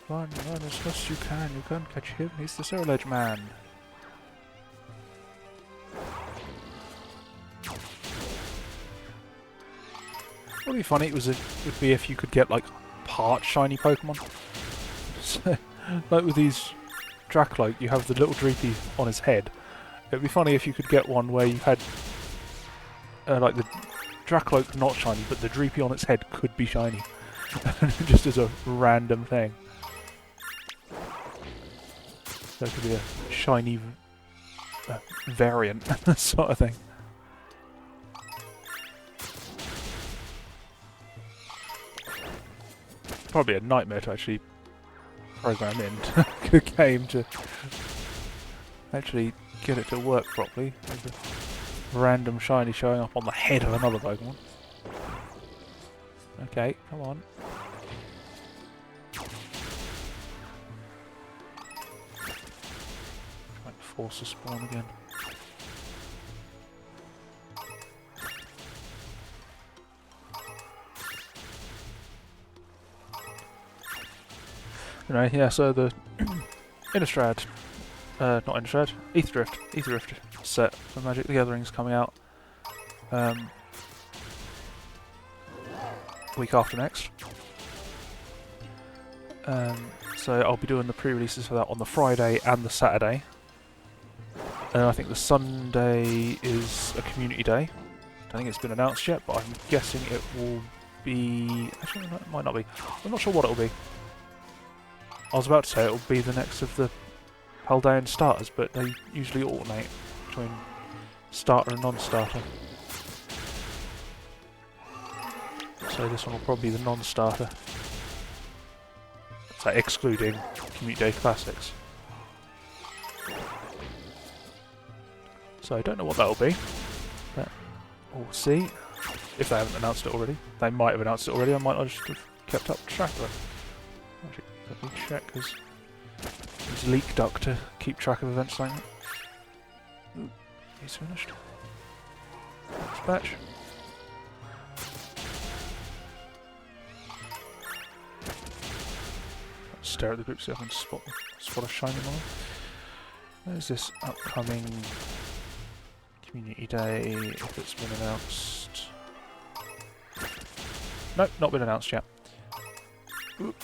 Run as fast as you can can't catch him, he's the Cerulege man. What would be funny would be if you could get like part shiny Pokemon. So, like with these Drakloak, you have the little Dreepy on his head. It'd be funny if you could get one where you had like the Drakloak not shiny, but the Dreepy on its head could be shiny. just as a random thing. There could be a shiny variant sort of thing. Probably a nightmare to actually program into the game to actually get it to work properly. There's a random shiny showing up on the head of another Pokemon. Okay, come on. Trying to force a spawn again. Anyway, yeah, so the Innistrad, not Innistrad, Ether Drift set for Magic the Gathering's coming out week after next. So I'll be doing the pre-releases for that on the Friday and the Saturday. And I think the Sunday is a community day. I don't think it's been announced yet, but I'm guessing it will be... Actually, it might not be. I'm not sure what it will be. I was about to say it will be the next of the Paldean starters, but they usually alternate between starter and non-starter. So this one will probably be the non-starter. So excluding Community Day Classics. So I don't know what that will be, but we'll see. If they haven't announced it already. They might have announced it already, I might not just have kept up track of it. Actually, let me check, because there's leak duck to keep track of events like that. Ooh, he's finished. Next batch. Stare at the group, see if I can spot a shiny one. There's this upcoming Community Day, if it's been announced. Nope, not been announced yet. Ooh.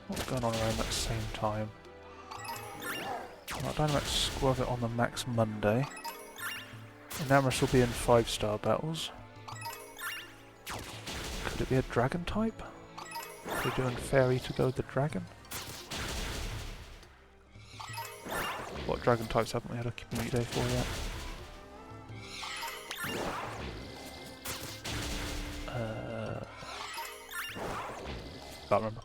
What's going on around that same time? Right, Dynamax Squirvet on the Max Monday. Enamorus will be in 5-star battles. Could it be a dragon type? We're doing Fairy to go with the dragon? What dragon types haven't we had a community day for yet? Can't remember.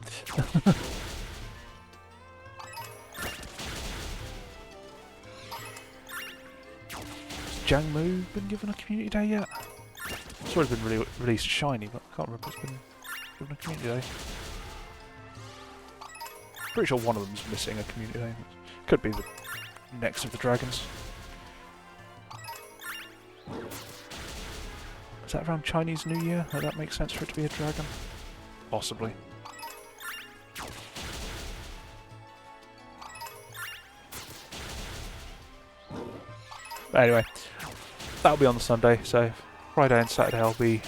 Has Jangmu been given a community day yet? It's already been released shiny, but I can't remember if it's been given a community day. Pretty sure one of them's missing a community day. Could be the next of the dragons. Is that around Chinese New Year? Would that make sense for it to be a dragon? Possibly. But anyway, that'll be on the Sunday, so Friday and Saturday I'll be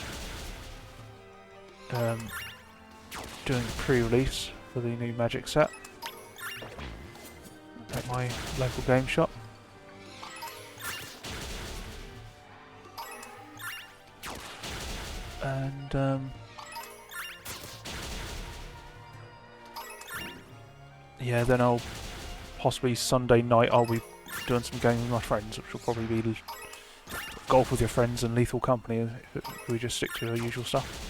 doing the pre-release for the new Magic set at my local game shop. And yeah, then I'll possibly Sunday night I'll be doing some gaming with my friends, which will probably be golf with your friends and Lethal Company if we just stick to our usual stuff.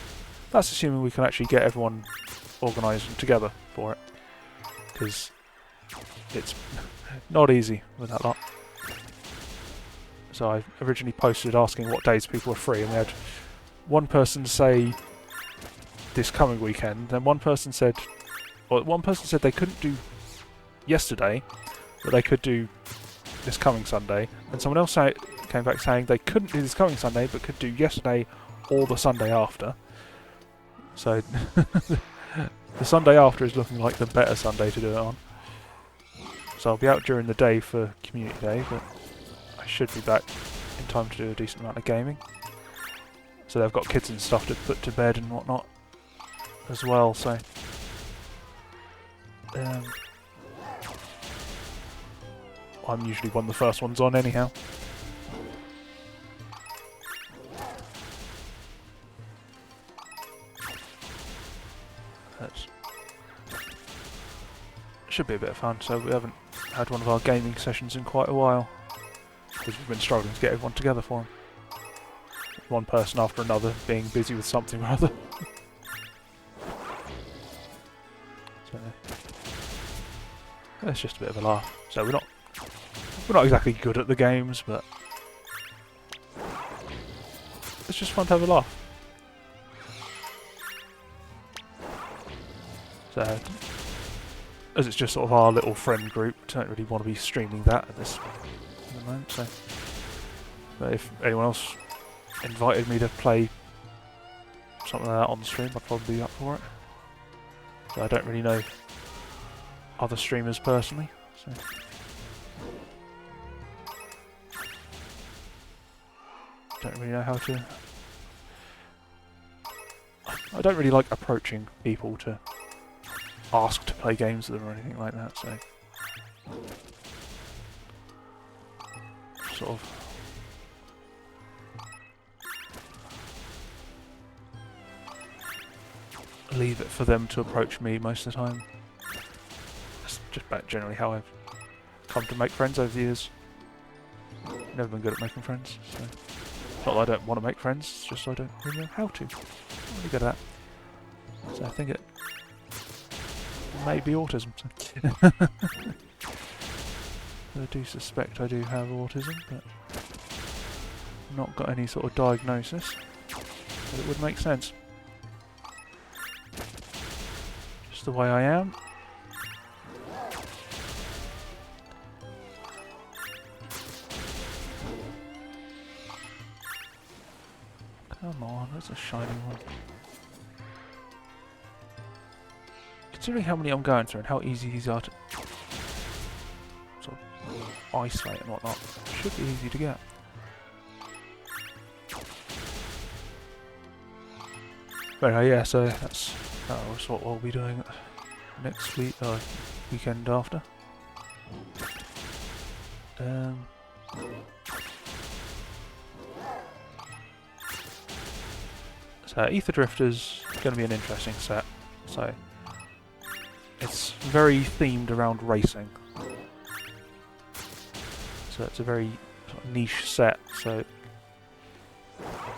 That's assuming we can actually get everyone organised and together for it, because it's not easy with that lot. So I originally posted asking what days people were free, and we had one person say this coming weekend, then one person said they couldn't do yesterday, but they could do this coming Sunday, and someone else came back saying they couldn't do this coming Sunday, but could do yesterday or the Sunday after. So the Sunday after is looking like the better Sunday to do it on. So I'll be out during the day for Community Day, but I should be back in time to do a decent amount of gaming. So they've got kids and stuff to put to bed and whatnot as well, so I'm usually one of the first ones on anyhow. That's should be a bit of fun. So we haven't had one of our gaming sessions in quite a while because we've been struggling to get everyone together for them. One person after another being busy with something or other. So it's just a bit of a laugh. So we're not exactly good at the games, but it's just fun to have a laugh. So as it's just sort of our little friend group, I don't really want to be streaming that at this moment. So, but if anyone else invited me to play something like that on the stream, I'd probably be up for it. So I don't really know other streamers personally, so don't really know how to. I don't really like approaching people to ask to play games with them or anything like that, so sort of leave it for them to approach me most of the time. That's just about generally how I've come to make friends over the years. Never been good at making friends, so it's not that I don't want to make friends, it's just I don't really know how to. I'm not really good at that. So I think it may be autism. So. I do suspect I do have autism, but not got any sort of diagnosis. But it would make sense. Just the way I am. Come on, that's a shiny one. Considering how many I'm going through and how easy these are to sort of isolate and whatnot, it should be easy to get. But yeah, so that's what we'll be doing next week, weekend after. So Ether Drifter's going to be an interesting set. So it's very themed around racing. So it's a very sort of niche set. So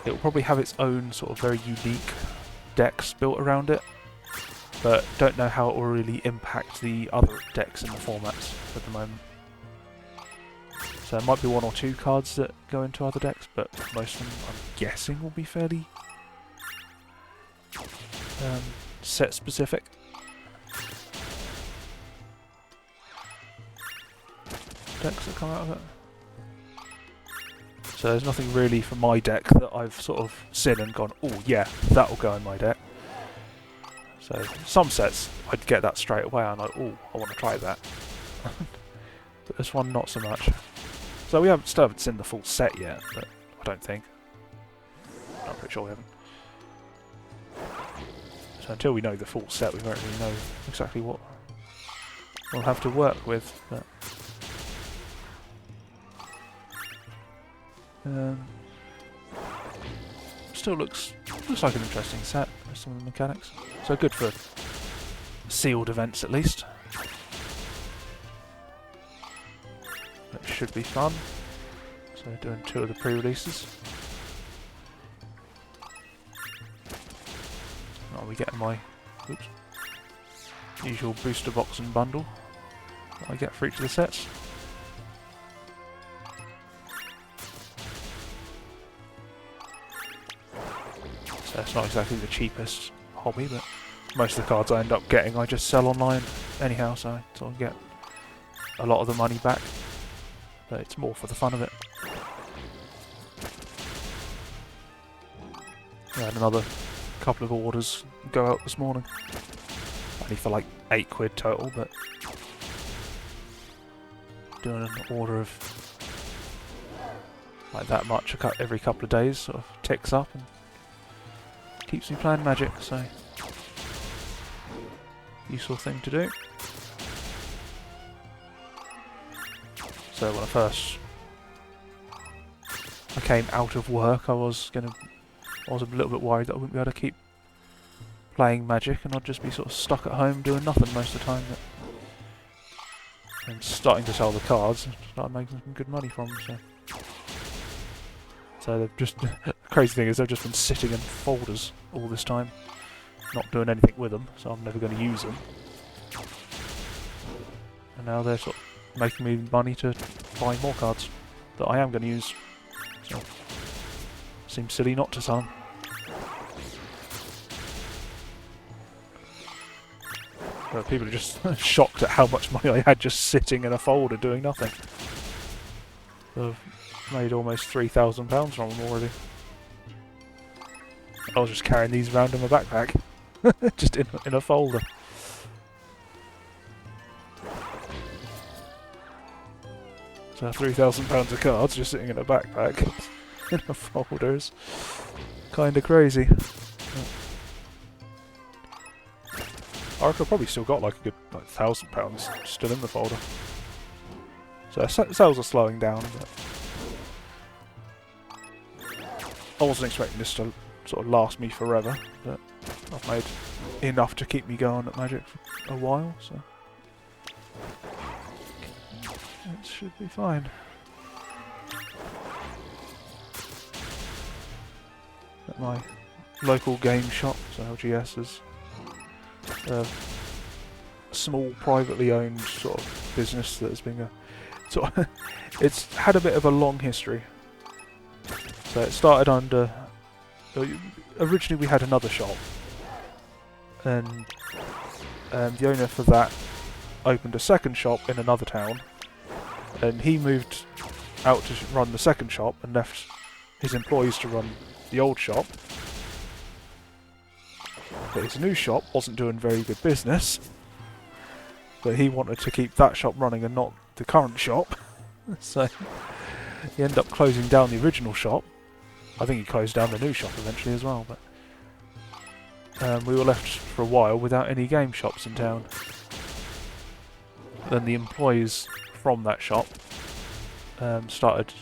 it will probably have its own sort of very unique decks built around it, but don't know how it will really impact the other decks in the formats at the moment. So there might be one or two cards that go into other decks, but most of them, I'm guessing, will be fairly set specific. Decks that come out of it. So there's nothing really from my deck that I've sort of seen and gone, oh yeah, that'll go in my deck. So some sets I'd get that straight away. I'm like, oh, I want to try that. But this one, not so much. So we still haven't seen the full set yet, but I don't think. I'm pretty sure we haven't. So until we know the full set, we won't really know exactly what we'll have to work with. But still looks like an interesting set with some of the mechanics. So good for sealed events at least. That should be fun. So doing 2 of the pre-releases. I'll be getting my usual booster box and bundle that I get for each of the sets. So it's not exactly the cheapest hobby, but most of the cards I end up getting I just sell online anyhow, so I sort of get a lot of the money back. But it's more for the fun of it. I had another couple of orders go out this morning. Only for like £8 total, but doing an order of like that much every couple of days sort of ticks up and keeps me playing Magic, so useful thing to do. So when I came out of work, I was a little bit worried that I wouldn't be able to keep playing Magic, and I'd just be sort of stuck at home doing nothing most of the time. And starting to sell the cards, and started making some good money from them. So they've just the crazy thing is they've just been sitting in folders all this time, not doing anything with them. So I'm never going to use them. And now they're sort of making me money to buy more cards that I am going to use. So seems silly not to sell them. But people are just shocked at how much money I had just sitting in a folder doing nothing. I've made almost £3,000 from them already. I was just carrying these around in my backpack, just in a folder. So £3,000 of cards just sitting in a backpack in a folder is kind of crazy. I reckon I've probably still got like a good £1,000 still in the folder. So sales are slowing down. But I wasn't expecting this to sort of last me forever, but I've made enough to keep me going at Magic for a while, so it should be fine. At my local game shop, so LGS is a small privately owned sort of business that has been it's had a bit of a long history. So it started under originally we had another shop, and the owner for that opened a second shop in another town, and he moved out to run the second shop and left his employees to run the old shop. But his new shop wasn't doing very good business, but he wanted to keep that shop running and not the current shop. So he ended up closing down the original shop. I think he closed down the new shop eventually as well, but we were left for a while without any game shops in town. Then the employees from that shop started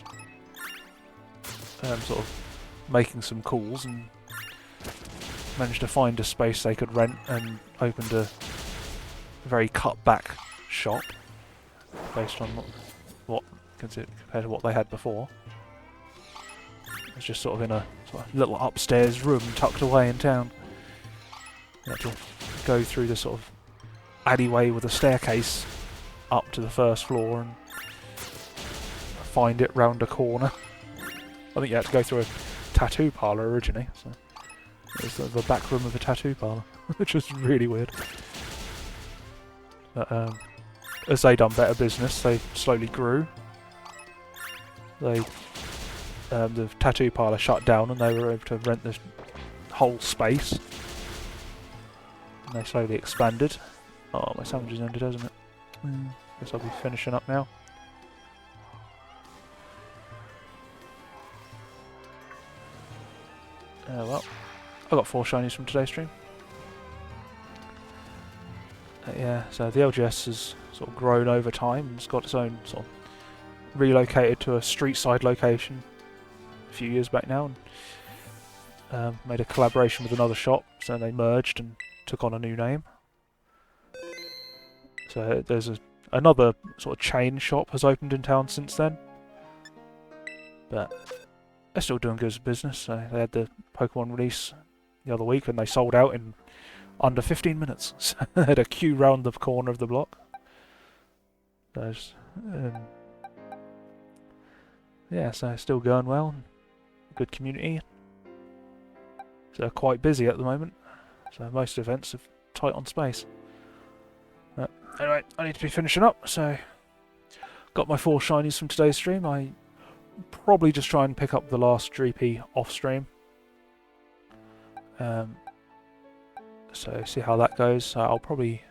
sort of making some calls and managed to find a space they could rent and opened a very cut back shop based on what compared to what they had before. It was just sort of in a sort of little upstairs room tucked away in town. You had to go through the sort of alleyway with a staircase up to the first floor and find it round a corner. I think you had to go through a tattoo parlour originally, so it was the back room of a tattoo parlour, which was really weird. But as they done better business, they slowly grew. The tattoo parlour shut down and they were able to rent the whole space. And they slowly expanded. Oh, my sandwich is ended, hasn't it? Guess I'll be finishing up now. Well, I got 4 shinies from today's stream. Yeah, so the LGS has sort of grown over time and it's got its own sort of relocated to a street side location a few years back now, and made a collaboration with another shop, so they merged and took on a new name. So there's another sort of chain shop has opened in town since then, but they're still doing good business. So they had the Pokemon release the other week and they sold out in under 15 minutes. So they had a queue round the corner of the block. Yeah, so it's still going well. Good community. So they're quite busy at the moment. So most events are tight on space. But anyway, I need to be finishing up. So got my 4 shinies from today's stream. I probably just try and pick up the last Dreepy off stream. So see how that goes. So I'll probably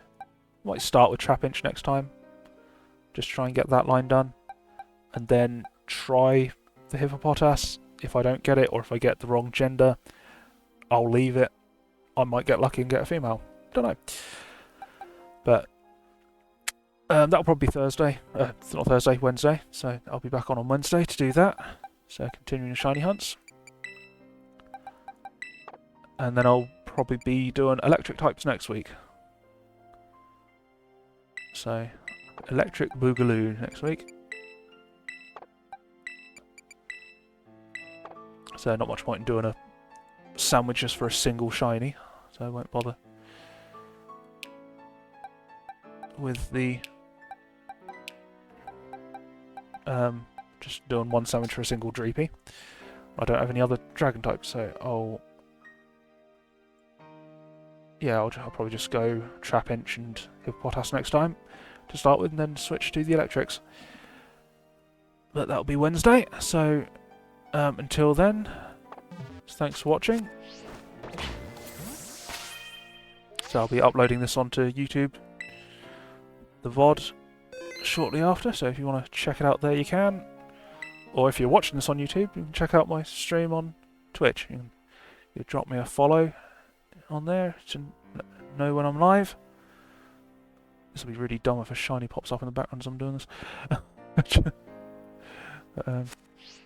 might start with Trapinch next time. Just try and get that line done, and then try the Hippopotas. If I don't get it, or if I get the wrong gender, I'll leave it. I might get lucky and get a female. Don't know. But That'll probably be Thursday. It's not Thursday, Wednesday. So I'll be back on Wednesday to do that. So continuing the shiny hunts. And then I'll probably be doing electric types next week. So, electric boogaloo next week. So not much point in doing a sandwich just for a single shiny. So I won't bother with the just doing one sandwich for a single Dreepy. I don't have any other dragon types, so I'll probably just go Trapinch and Hippopotas next time to start with, and then switch to the electrics. But that'll be Wednesday, so until then, thanks for watching. So I'll be uploading this onto YouTube, the VOD, shortly after, so if you want to check it out there you can. Or if you're watching this on YouTube, you can check out my stream on Twitch. You can drop me a follow on there to know when I'm live. This will be really dumb if a shiny pops up in the background as I'm doing this.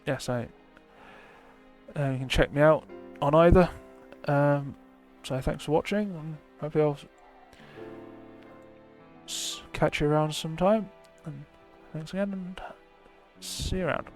Yeah, so you can check me out on either. So thanks for watching, and hopefully I'll catch you around sometime. And thanks again, and see you around.